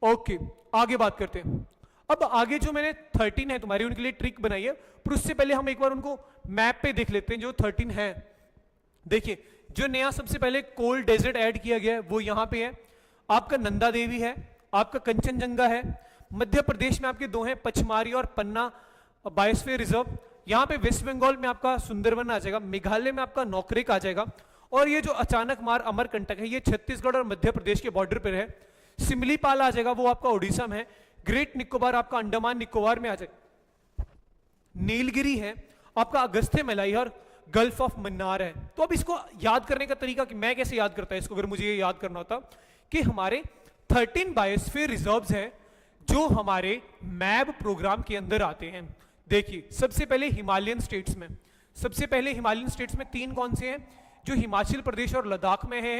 ओके आगे बात करते हैं। अब आगे जो मैंने 13 है तुम्हारी, उनके लिए ट्रिक बनाई है, पर उससे पहले हम एक बार उनको मैप पे देख लेते हैं जो 13 है। देखिए, जो नया सबसे पहले कोल्ड डेजर्ट ऐड किया गया है वो यहाँ पे है, आपका नंदा देवी है, आपका कंचनजंगा है। मध्य प्रदेश में आपके दो हैं, पचमारी और पन्ना बायोस्फीयर रिजर्व। यहाँ पे वेस्ट बंगाल में आपका सुंदरवन आ जाएगा, मेघालय में आपका नौकरेक आ जाएगा, और ये जो अचानक मार अमरकंटक है, ये छत्तीसगढ़ और मध्य प्रदेश के बॉर्डर पर है। सिमलीपाल आ जाएगा, वो आपका उड़ीसा में है। ग्रेट निकोबार आपका अंडमान निकोबार में आ जाएगा। नीलगिरी है आपका अगस्त्य मलाई और गल्फ ऑफ मन्नार है। तो अब इसको याद करने का तरीका कि मैं कैसे याद करता है इसको, अगर मुझे ये याद करना होता कि हमारे 13 बायोस्फीयर रिजर्व्स हैं जो हमारे मैप प्रोग्राम के अंदर आते हैं। देखिए, सबसे पहले हिमालयन स्टेट्स में, सबसे पहले हिमालयन स्टेट्स में 3 कौन से हैं, जो हिमाचल प्रदेश और लद्दाख में है,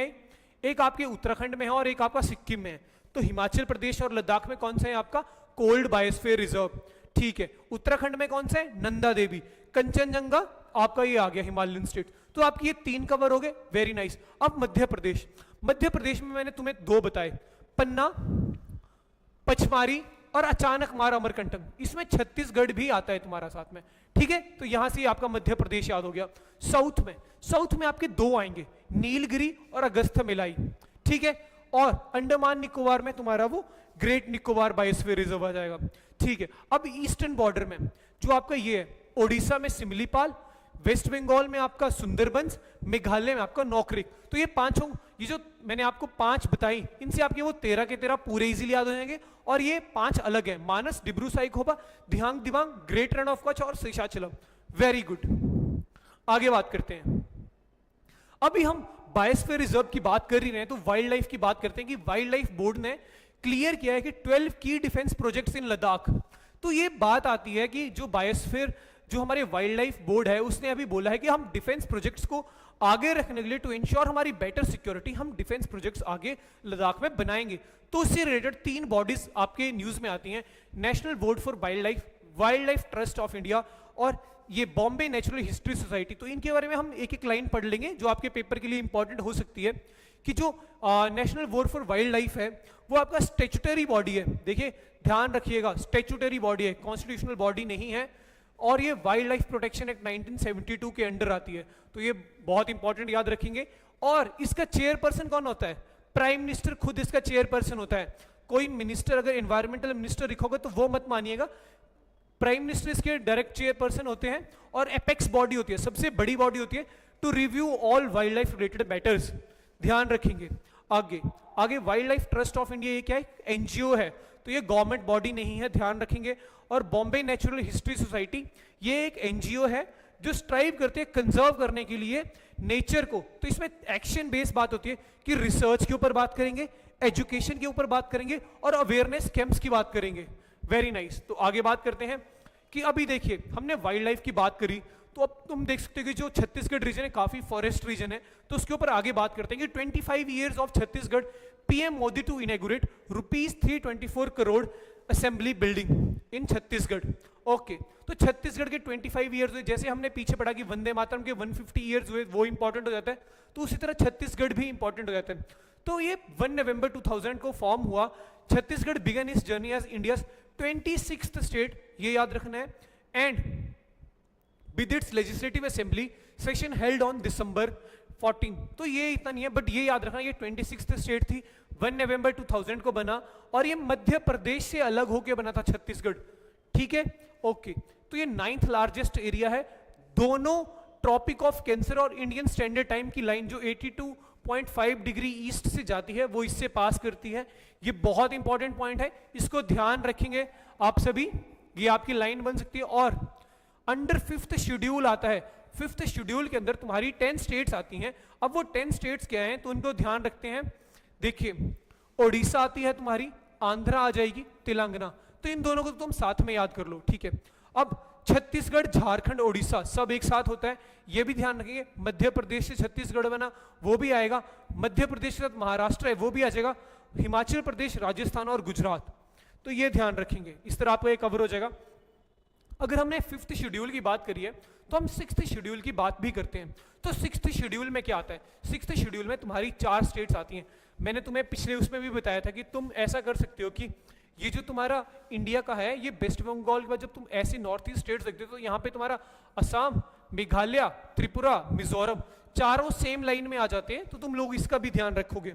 एक आपके उत्तराखंड में है और एक आपका सिक्किम में है। तो हिमाचल प्रदेश और लद्दाख में कौन सा है आपका कोल्ड बायोस्फीयर रिजर्व, ठीक है। उत्तराखंड में कौन सा है, नंदा देवी। कंचनजंगा आपका ये आ गया हिमालयन स्टेट। तो आपकी ये 3 कवर हो गए, वेरी नाइस। अब मध्य प्रदेश, मध्य प्रदेश में मैंने तुम्हें 2 बताए, पन्ना, पचमारी और अचानक मार अमरकंटक। इसमें छत्तीसगढ़ भी आता है तुम्हारा साथ में, ठीक है। तो यहां से आपका मध्य प्रदेश याद हो गया। साउथ में, साउथ में आपके 2 आएंगे, नीलगिरी और अगस्त्य मिलाई, ठीक है। और अंडमान निकोबार में तुम्हारा वो ग्रेट निकोबार बायोस्फीयर रिजर्व आ जाएगा, ठीक है। अब ईस्टर्न बॉर्डर में जो आपका ये है, ओडिशा में सिमलीपाल, वेस्ट बंगाल में आपका सुंदरबंस, मेघालय में आपका नौकरिक। तो ये 5 ये जो मैंने आपको 5 बताई, इनसे आपके वो 13 के 13 पूरे इजीली याद हो जाएंगे। और ये 5 अलग है, मानस, डिब्रू साइखोवा, दिहांग दिबांग, ग्रेट रन ऑफ कच्छ और शेषाचलम। वेरी गुड, आगे बात करते हैं। अभी हम बायोस्फीयर रिजर्व की बात कर ही रहे हैं, तो वाइल्ड लाइफ की बात करते हैं कि वाइल्ड लाइफ बोर्ड ने क्लियर किया है कि 12 की डिफेंस प्रोजेक्ट्स इन लद्दाख। तो ये बात आती है कि जो बायोस्फीयर, जो हमारे वाइल्ड लाइफ बोर्ड है, उसने अभी बोला है कि हम डिफेंस प्रोजेक्ट्स को आगे रखने के लिए, टू इंश्योर हमारी बेटर सिक्योरिटी, हम डिफेंस प्रोजेक्ट्स आगे लद्दाख में बनाएंगे। तो उससे रिलेटेड 3 बॉडीज आपके न्यूज में आती हैं, national board for wild life, wild life trust of India और ये बॉम्बे नेचुरल हिस्ट्री सोसाइटी। तो इनके बारे में हम एक एक लाइन पढ़ लेंगे जो आपके पेपर के लिए इंपॉर्टेंट हो सकती है। कि जो national board for wild life है वो आपका स्टेचुटरी बॉडी है। देखिए ध्यान रखिएगा, स्टेचुटरी बॉडी है, कॉन्स्टिट्यूशनल बॉडी नहीं है, और ये वाइल्ड लाइफ प्रोटेक्शन एक्ट 1972 के अंडर आती है। तो ये बहुत इंपॉर्टेंट याद रखेंगे। और इसका चेयरपर्सन कौन होता है, प्राइम मिनिस्टर खुद इसका चेयरपर्सन होता है। कोई मिनिस्टर अगर एनवायरमेंटल मिनिस्टर लिखोगे तो वो मत मानिएगा, प्राइम मिनिस्टर इसके डायरेक्ट चेयरपर्सन होते हैं। और एपेक्स बॉडी होती है, सबसे बड़ी बॉडी होती है to review all wildlife related matters, ध्यान रखेंगे। आगे आगे wildlife trust of India, ये क्या है? एनजीओ है, तो ये गवर्नमेंट बॉडी नहीं है, ध्यान रखेंगे। और बॉम्बे नेचुरल हिस्ट्री सोसाइटी, ये एक एनजीओ है जो स्ट्राइव करते हैं कंजर्व करने के लिए नेचर को। तो इसमें एक्शन बेस्ड बात होती है कि रिसर्च के ऊपर बात करेंगे, एजुकेशन के ऊपर बात करेंगे और अवेयरनेस कैंप्स की बात करेंगे। Very nice. तो आगे बात करते हैं कि अभी देखिए हमने वाइल्ड लाइफ की बात करी, तो अब तुम देख सकते हो कि जो छत्तीसगढ़ रीजन है काफी फॉरेस्ट रीजन है, तो उसके ऊपर आगे बात करते हैं कि 25 years of Chhattisgarh, PM Modi to inaugurate ₹324 crore assembly building in Chhattisgarh. Okay, तो छत्तीसगढ़ के 25 ईयर्स हुए, जैसे हमने पीछे पढ़ा कि वंदे मातरम के 150 ईयर्स हुए, वो इंपॉर्टेंट हो जाता है, तो उसी तरह छत्तीसगढ़ भी इंपॉर्टेंट हो जाता है। तो ये 1 नवंबर 2000 को फॉर्म हुआ। Chhattisgarh began its journey as India's 26th state, ये याद रखना है, and with its legislative assembly session held on December 14। तो ये इतना नहीं है, बट ये याद रखना, ये 26th स्टेट थी, 1 नवंबर 2000 को बना, और ये मध्य प्रदेश से अलग होकर बना था छत्तीसगढ़। ठीक है, ओके। तो ये 9th लार्जेस्ट एरिया है, दोनों ट्रॉपिक ऑफ कैंसर और इंडियन स्टैंडर्ड टाइम की लाइन जो 82.5 डिग्री ईस्ट से जाती है वो इससे पास करती है। ये बहुत इंपॉर्टेंट पॉइंट है, इसको ध्यान रखेंगे आप सभी, ये आपकी लाइन बन सकती है। और अंडर 5th शेड्यूल आता है, 5th शेड्यूल के अंदर तुम्हारी 10 स्टेट्स आती हैं। अब वो 10 स्टेट्स क्या हैं, तो उनको ध्यान रखते हैं। देखिए ओडिशा आती है तुम्हारी, आंध्रा आ जाएगी, तेलंगाना, तो इन दोनों को तुम साथ में याद कर लो। ठीक है, अब छत्तीसगढ़, झारखंड, ओडिशा सब एक साथ होता है, ये भी ध्यान रखेंगे। मध्य प्रदेश से छत्तीसगढ़ बना, वो भी आएगा। मध्य प्रदेश के साथ महाराष्ट्र है, वो भी आ जाएगा। हिमाचल प्रदेश, राजस्थान और गुजरात, तो ये ध्यान रखेंगे। इस तरह आपको ये कवर हो जाएगा। अगर हमने 5th शेड्यूल की बात करी है, तो हम 6th शेड्यूल की बात भी करते हैं। तो 6th शेड्यूल में क्या आता है? 6th शेड्यूल में तुम्हारी 4 स्टेट्स आती हैं। मैंने तुम्हें पिछले उसमें भी बताया था कि तुम ऐसा कर सकते हो कि ये जो तुम्हारा इंडिया का है, ये वेस्ट बंगाल के बाद जब तुम ऐसे नॉर्थ ईस्ट स्टेट्स देखते हो, तो यहाँ पे तुम्हारा असम, मेघालय, त्रिपुरा, मिजोरम चारों सेम लाइन में आ जाते हैं, तो तुम लोग इसका भी ध्यान रखोगे।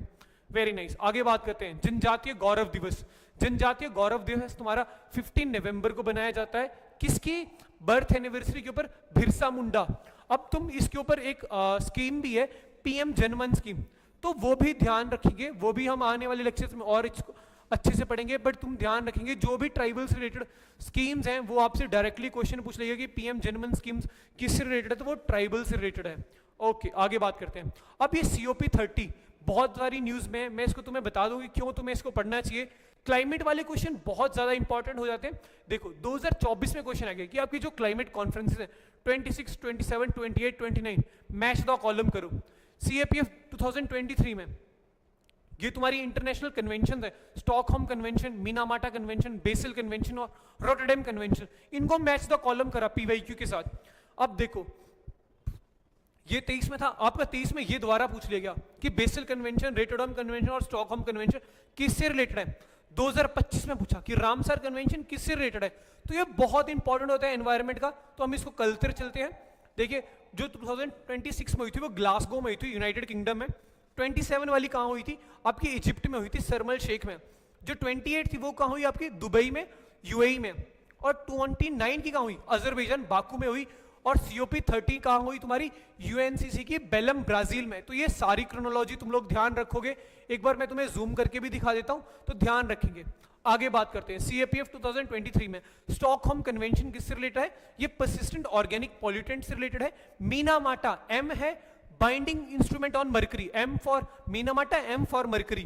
Very nice. आगे बात करते हैं जनजातीय गौरव दिवस। जनजातीय गौरव दिवस तुम्हारा 15 नवंबर को बनाया जाता है। किसकी बर्थ एनिवर्सरी के ऊपर? बिरसा मुंडा। अब तुम इसके ऊपर एक स्कीम भी है, पीएम जनमन स्कीम, तो वो भी ध्यान रखेंगे, वो भी हम आने वाले लेक्चर्स में और इसको अच्छे से पढ़ेंगे। बट तुम ध्यान रखेंगे जो भी ट्राइबल से रिलेटेड स्कीम्स हैं वो आपसे डायरेक्टली क्वेश्चन पूछ लेगा कि पीएम जनमन स्कीम्स किससे रिलेटेड है, तो वो ट्राइबल से रिलेटेड है। ओके, आगे बात करते हैं। अब ये COP 30 बहुत सारी न्यूज में, मैं इसको तुम्हें बता दूंगी क्यों तुम्हें इसको पढ़ना चाहिए। क्लाइमेट वाले क्वेश्चन बहुत ज्यादा इंपॉर्टेंट हो जाते हैं। देखो 2024 में क्वेश्चन आ गया कि आपकी जो क्लाइमेट कॉन्फ्रेंसेस है 26, 27, 28, 29, मैच द कॉलम करो। CAPF 2023 में ये तुम्हारी इंटरनेशनल कन्वेंशन है, Stockholm convention, Minamata convention, BECIL convention और रोटरडैम कन्वेंशन, इनको मैच द कॉलम करा PYQ के साथ। अब देखो ये 23 में था, आपका 23 में ये दोबारा पूछ लिया गया कि बेसिल कन्वेंशन, रोटरडैम कन्वेंशन और स्टॉकहोम कन्वेंशन किससे रिलेटेड है। 2025 में पूछा कि रामसर कन्वेंशन किससे रिलेटेड है। तो ये बहुत इंपॉर्टेंट होता है एनवायरनमेंट का, तो हम इसको कलते चलते हैं। देखिए जो 2026 में हुई थी वो ग्लासगो में हुई थी, यूनाइटेड किंगडम में। 27 वाली कहाँ हुई थी? आपकी इजिप्ट में हुई थी, शर्म शेख में। जो 28 थी वो कहाँ हुई? आपकी दुबई में, UAE में। और 29 की कहाँ हुई? अजरबैजान, बाकू में हुई। और COP 30 कहाँ हुई? तुम्हारी UNCC की बेलम, ब्राजील में। तो ये सारी क्रोनोलॉजी तुम लोग ध्यान रखोगे। एक बार मैं तुम्हें जूम करके भी दिखा देता हूं, तो ध्यान रखेंगे। आगे बात करते हैं। CAPF 2023 में स्टॉकहोम कन्वेंशन किससे रिलेटेड है? ये परसिस्टेंट ऑर्गेनिक पॉल्यूटेंट से रिलेटेड है। मीनामाटा, M है binding instrument on mercury, M for Minamata, M for mercury.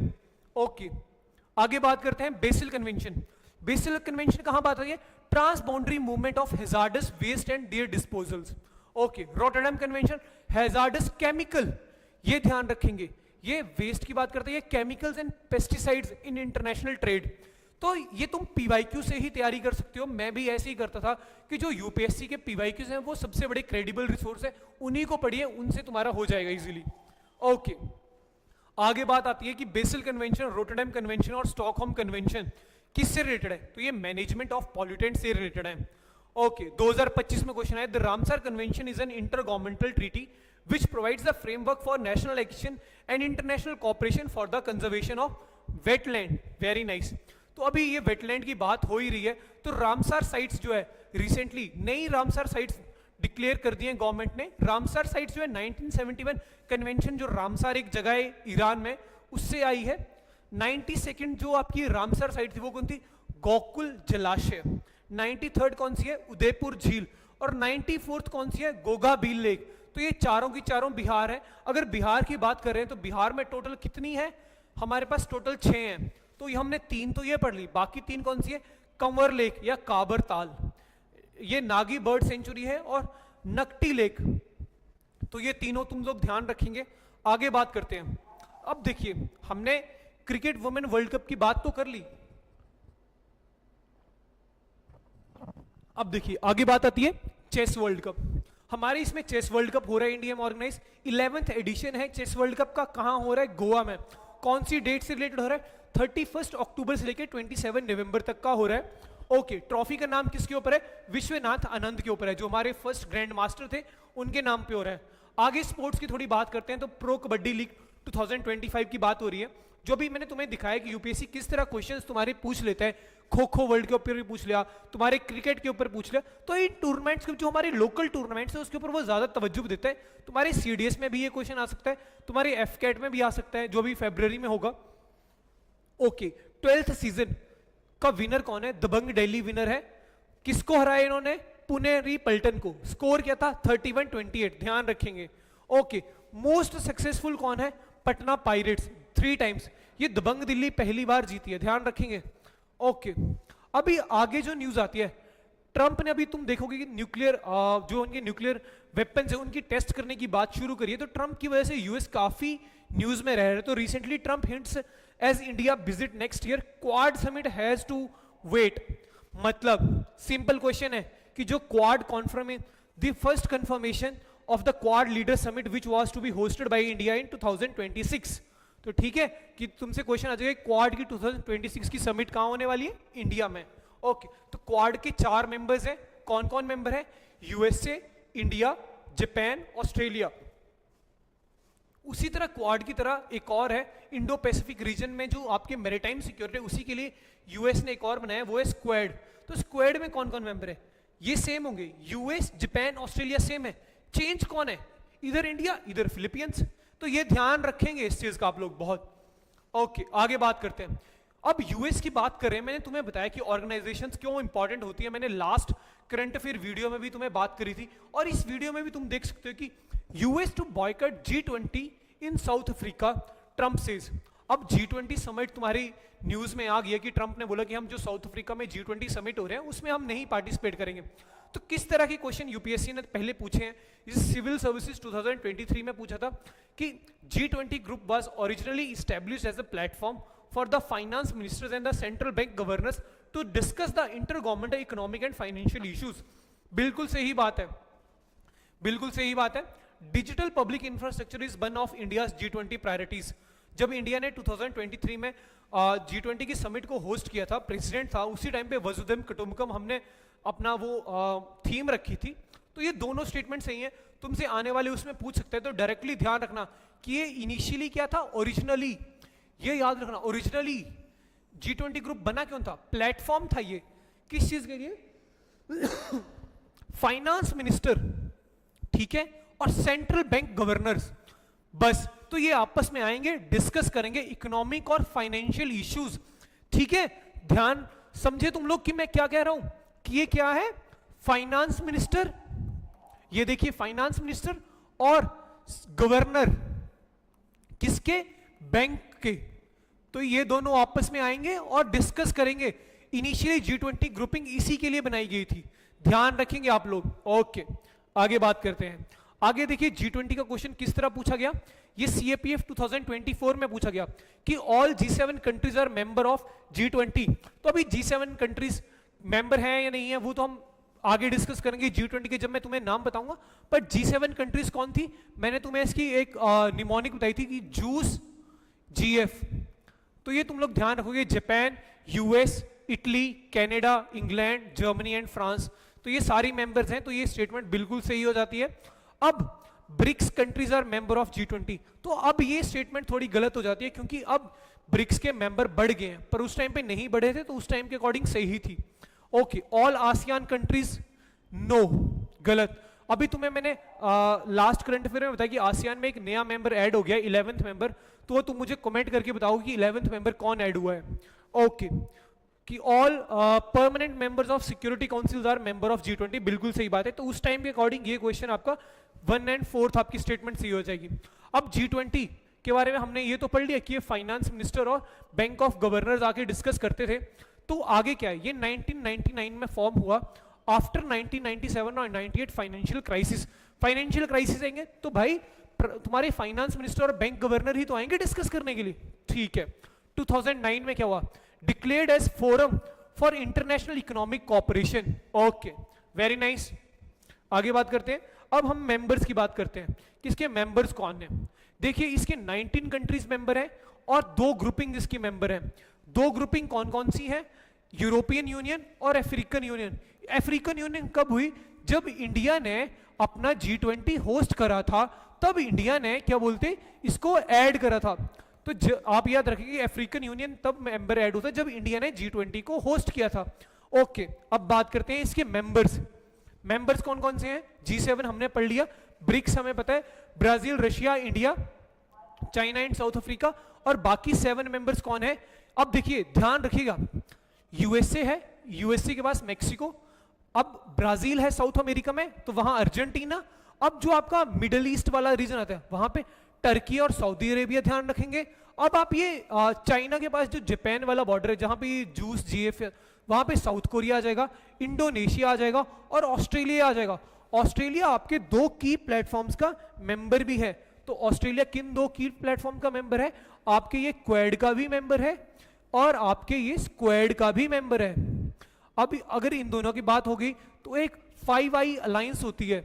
Okay, आगे बात करते हैं बेसिल कन्वेंशन। बेसिल कन्वेंशन कहां बात होती है? Transboundary movement of hazardous waste and their disposals. Okay, Rotterdam convention hazardous chemical, ये ध्यान रखेंगे। ये वेस्ट की बात करते हैं, chemicals and pesticides in international trade. तो ये तुम PYQ से ही तैयारी कर सकते हो। मैं भी ऐसे ही करता था कि जो UPSC के PYQs हैं वो सबसे बड़े क्रेडिबल रिसोर्स है, उन्हीं को पढ़िए, उनसे तुम्हारा हो जाएगा इजीली। ओके, आगे बात आती है कि बेसिल कन्वेंशन, रोटरडैम कन्वेंशन और स्टॉकहोम कन्वेंशन किससे रिलेटेड है? तो ये मैनेजमेंट ऑफ पॉल्यूटेंट से रिलेटेड है। ओके, 2025 में क्वेश्चन है, the Ramsar convention is an inter governmental treaty which provides the framework for national action and international cooperation for the conservation of wetland. Very nice. तो अभी ये wetland की बात हो ही रही है, तो रामसर साइट्स जो है रिसेंटली नई रामसर साइट्स डिक्लेयर कर दी है गवर्नमेंट ने। रामसर साइट्स जो है 1971 कन्वेंशन, जो रामसर एक जगह है ईरान में, उससे आई है। 92nd जो आपकी रामसर साइट थी वो कौन थी? गोकुल जलाशय। 93rd कौन सी है? उदयपुर झील। और 94th कौन सी है? गोगा बील लेक। तो ये चारों की चारों बिहार है। अगर बिहार की बात करें तो बिहार में टोटल कितनी है? हमारे पास टोटल 6 हैं। तो ये हमने 3 तो ये पढ़ ली, बाकी 3 कौन सी है? कंवर लेक या काबर ताल, ये नागी बर्ड सेंचुरी है, और नकटी लेक। तो ये तीनों तुम लोग ध्यान रखेंगे। आगे बात करते हैं। अब देखिए, हमने क्रिकेट वुमेन वर्ल्ड कप की बात तो कर ली। अब देखिए आगे बात आती है चेस वर्ल्ड कप। हमारे इसमें चेस वर्ल्ड कप हो रहा है इंडिया में ऑर्गेनाइज। 11th एडिशन है चेस वर्ल्ड कप का। कहां हो रहा है? गोवा में। कौन सी डेट से रिलेटेड हो रहा है? 31 अक्टूबर से लेकर 27 नवंबर तक का हो रहा है। ओके, ट्रॉफी का नाम किसके ऊपर है? विश्वनाथ आनंद के ऊपर है, जो हमारे फर्स्ट ग्रैंड मास्टर थे, उनके नाम पे हो रहा है। आगे स्पोर्ट्स की थोड़ी बात करते हैं तो प्रो कबड्डी लीग 2025 की बात हो रही है। जो भी मैंने तुम्हें दिखाया कि यूपीएससी किस तरह क्वेश्चंस तुम्हारे पूछ लेता है, खो खो वर्ल्ड के ऊपर भी पूछ लिया, तुम्हारे क्रिकेट के ऊपर पूछ लिया, तो इन टूर्नामेंट्स के जो हमारे लोकल टूर्नामेंट्स है उसके ऊपर वो ज्यादा तवज्जो देता है। तुम्हारे सीडीएस में भी ये क्वेश्चन आ सकता है, तुम्हारे एफकेट में भी आ सकता है, जो भी फरवरी में होगा। ओके, 12th सीजन का विनर कौन है? दबंग दिल्ली विनर है। किसको हराया इन्होंने? पुनेरी पल्टन को। स्कोर क्या था? 31-28, ध्यान रखेंगे। ओके, मोस्ट सक्सेसफुल कौन है? Patna pirates, 3 times. ये दबंग दिल्ली पहली बार जीती है, ध्यान रखेंगे। ओके, अभी आगे जो न्यूज आती है, ट्रंप ने, अभी तुम देखोगे कि न्यूक्लियर जो उनके न्यूक्लियर वेपन्स है उनकी टेस्ट करने की बात शुरू करी है। तो ट्रंप की वजह से यूएस काफी न्यूज में रह रहे। तो recently Trump hints as India visit next year Quad summit has to wait. मतलब सिंपल क्वेश्चन है कि जो Quad confirm, the first confirmation of the Quad leader summit which was to be hosted by India in 2026। तो ठीक है कि तुमसे question आ जाएगा क्वाड की 2026 की समिट कहां होने वाली है? इंडिया में। ओके, तो क्वाड के 4 मेंबर्स हैं। कौन कौन मेंबर है? USA, India, Japan, Australia. उसी तरह क्वाड की तरह एक और है इंडो पैसिफिक रीजन में जो आपके मैरीटाइम सिक्योरिटी, उसी के लिए यूएस ने एक और बनाया, वो है स्क्वाड। तो स्क्वाड में कौन कौन मेंबर है? ये सेम होंगे, यूएस, जापान, ऑस्ट्रेलिया सेम है। चेंज कौन है? इधर इंडिया, इधर फिलीपींस। तो ये ध्यान रखेंगे इस चीज का आप लोग बहुत। ओके, आगे बात करते हैं। अब यूएस की बात करें, मैंने तुम्हें बताया कि ऑर्गेनाइजेशंस क्यों इंपॉर्टेंट होती है। मैंने लास्ट करंट अफेयर वीडियो में भी तुम्हें बात करी थी, और इस वीडियो में भी तुम देख सकते हो कि US to boycott G20 in South Africa, Trump says. अब G20 समिट तुम्हारी न्यूज में आ गया कि ट्रंप ने बोला कि हम जो साउथ अफ्रीका में G20 समिट हो रहे हैं उसमें हम नहीं पार्टिसिपेट करेंगे। तो किस तरह के क्वेश्चन यूपीएससी ने पहले पूछे हैं? इस सिविल सर्विसेज 2023 में पूछा था कि G20 group was originally established as a platform for the finance ministers and the central bank governors to discuss the intergovernmental economic and financial issues. बिल्कुल सही बात है, बिल्कुल सही बात है। Digital public infrastructure is one of India's G20 priorities. जब India ने 2023 में G20 की समिट को होस्ट किया था, प्रेसिडेंट था उसी टाइम पे वसुधैव कुटुंबकम, हमने अपना वो थीम रखी थी। तो ये दोनों स्टेटमेंट सही है। तुमसे आने वाले उसमें पूछ सकते हैं, तो डायरेक्टली ध्यान रखना कि ये इनिशियली क्या था? ओरिजिनली, ये याद रखना, ओरिजिनली G20 ग्रुप बना क्यों था? प्लेटफॉर्म था ये किस चीज के लिए? फाइनेंस मिनिस्टर, ठीक है, और सेंट्रल बैंक गवर्नर्स, बस। तो ये आपस में आएंगे, डिस्कस करेंगे इकोनॉमिक और फाइनेंशियल इश्यूज, ठीक है। ध्यान समझे तुम लोग कि मैं क्या कह रहा हूं कि ये क्या है? फाइनेंस मिनिस्टर, ये देखिए फाइनेंस मिनिस्टर और गवर्नर किसके? बैंक के। तो ये दोनों आपस में आएंगे और डिस्कस करेंगे। इनिशियली G20 ग्रुपिंग इसी के लिए बनाई गई थी, ध्यान रखेंगे आप लोग। ओके, आगे बात करते हैं। आगे देखिए G20 का क्वेश्चन किस तरह पूछा गया। ये CAPF 2024 में पूछा गया कि all G7 countries are member of G20। तो अभी G7 कंट्रीज मेंबर हैं या नहीं है वो तो हम आगे डिस्कस करेंगे G20 के, जब मैं तुम्हें नाम बताऊंगा। पर G7 कंट्रीज कौन थी? मैंने तुम्हें इसकी एक निमोनिक बताई थी कि जूस GF। तो ये तुम लोग ध्यान रखोगे, Japan, US, Italy, Canada, England, Germany and France. तो ये सारी मेंबर्स हैं, तो ये स्टेटमेंट बिल्कुल सही हो जाती है। अब BRICS countries are member of G20, तो अब ये स्टेटमेंट थोड़ी गलत हो जाती है क्योंकि अब ब्रिक्स के मेंबर बढ़ गए हैं, पर उस टाइम पे नहीं बढ़े थे, तो उस टाइम के अकॉर्डिंग सही थी। Okay, all ASEAN countries, no, गलत। अभी तुम्हें मैंने लास्ट करंट अफेयर में बताया कि आसियान में एक नया मेंबर ऐड हो गया 11th मेंबर, तो तुम मुझे कमेंट करके बताओ कि 11th मेंबर कौन ऐड हुआ है। ओके, कि all permanent members of security councils are member of G20, बिल्कुल सही बात है। तो उस टाइम के अकॉर्डिंग ये क्वेश्चन आपका 1 और 4 आपकी स्टेटमेंट सही हो जाएगी। अब G20 के बारे में हमने ये तो पढ़ लिया कि ये फाइनेंस मिनिस्टर और बैंक ऑफ गवर्नर्स आके डिस्कस करते थे। तो आगे क्या है, ये 1999 में फॉर्म हुआ आफ्टर 1997 और 98 फाइनेंशियल क्राइसिस। फाइनेंशियल क्राइसिस आएंगे तो भाई तुम्हारे फाइनेंस मिनिस्टर और बैंक गवर्नर ही तो आएंगे डिस्कस करने के लिए, ठीक है। 2009 में क्या हुआ, declared as forum for international economic cooperation. Okay, very nice. आगे बात करते हैं, अब हम मेंबर्स की बात करते हैं कि इसके मेंबर्स कौन है। देखिए इसके 19 कंट्रीज मेंबर हैं और 2 ग्रुपिंग इसकी मेंबर हैं। 2 ग्रुपिंग कौन कौन सी हैं, यूरोपियन यूनियन और अफ्रीकन यूनियन। अफ्रीकन यूनियन कब हुई, जब इंडिया ने अपना G20 होस्ट करा था, तब इंडिया ने क्या बोलते इसको ऐड करा था। तो आप याद रखिए अफ्रीकन यूनियन तब मेंबर ऐड होता है जब इंडिया ने G20 को होस्ट किया था। ओके, अब बात करते हैं इसके मेंबर्स। मेंबर्स कौन कौन से हैं, G7 हमने पढ़ लिया, ब्रिक्स हमें पता है, Brazil, Russia, India, China and south Africa, और बाकी 7 मेंबर्स कौन है। अब देखिए ध्यान रखिएगा, यूएसए है, यूएसए के पास मैक्सिको, अब ब्राजील है साउथ अमेरिका में तो वहां अर्जेंटीना, अब जो आपका मिडल ईस्ट वाला रीजन आता है वहां पे टर्की और सऊदी अरेबिया ध्यान रखेंगे। अब आप ये चाइना के पास जो जापान वाला बॉर्डर है जहां पे जूस जीएफ, वहां पे साउथ कोरिया आ जाएगा, इंडोनेशिया आ जाएगा और ऑस्ट्रेलिया आ जाएगा। ऑस्ट्रेलिया आपके 2 की प्लेटफॉर्म्स का मेंबर भी है। तो ऑस्ट्रेलिया किन 2 की प्लेटफॉर्म का मेंबर है, आपके ये क्वेड का भी मेंबर है और आपके ये स्क्वाड का भी मेंबर है। अब अगर इन दोनों की बात होगी तो एक 5i अलायंस होती है।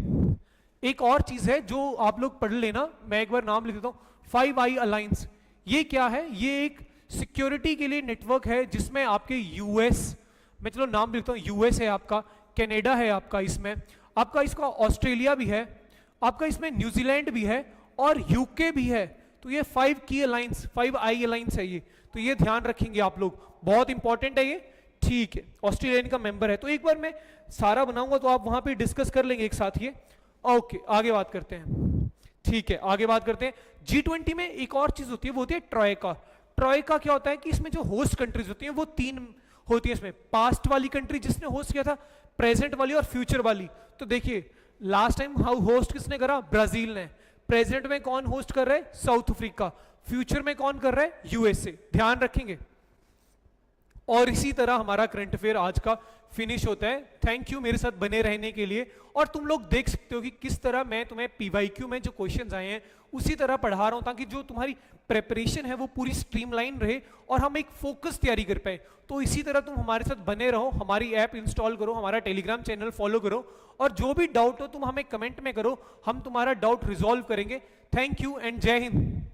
एक और चीज है जो आप लोग पढ़ लेना, मैं एक बार नाम लिख देता हूं, 5i अलायंस। ये क्या है, ये एक सिक्योरिटी के लिए नेटवर्क है जिसमें आपके यूएस, मैं चलो नाम लिखता हूं, यूएस है आपका, कनाडा है आपका, इसमें आपका इसका ऑस्ट्रेलिया भी है, आपका इसमें न्यूजीलैंड भी है और यूके भी है। तो ये 5 की अलायंस, 5i अलायंस है ये, तो ये ध्यान रखेंगे आप लोग, बहुत इंपॉर्टेंट है ये, ठीक है। ऑस्ट्रेलियन का मेंबर है, तो एक बार मैं सारा बनाऊंगा तो आप वहां पे डिस्कस कर लेंगे एक साथ ये। ओके, आगे बात करते हैं, ठीक है, आगे बात करते हैं। G20 में एक और चीज होती है, वो होती है ट्रॉयका। ट्रॉयका क्या होता है कि इसमें जो होस्ट कंट्रीज होती हैं वो 3 होती है। इसमें पास्ट वाली कंट्री जिसने होस्ट किया था, प्रेजेंट वाली और फ्यूचर वाली। तो देखिए लास्ट टाइम होस्ट किसने करा, ब्राजील ने। प्रेजेंट में कौन होस्ट कर रहा है, साउथ अफ्रीका। फ्यूचर में कौन कर रहा है, यूएसए। ध्यान रखेंगे। और इसी तरह हमारा करंट अफेयर आज का फिनिश होता है। थैंक यू मेरे साथ बने रहने के लिए। और तुम लोग देख सकते हो कि किस तरह मैं तुम्हें पीवाईक्यू में जो क्वेश्चंस आए हैं उसी तरह पढ़ा रहा हूं, ताकि जो तुम्हारी प्रेपरेशन है वो पूरी स्ट्रीमलाइन रहे और हम एक फोकस तैयारी कर पाए। तो इसी तरह तुम हमारे साथ बने रहो, हमारी ऐप इंस्टॉल करो, हमारा टेलीग्राम चैनल फॉलो करो, और जो भी डाउट हो तुम हमें कमेंट में करो, हम तुम्हारा डाउट रिजॉल्व करेंगे। थैंक यू एंड जय हिंद।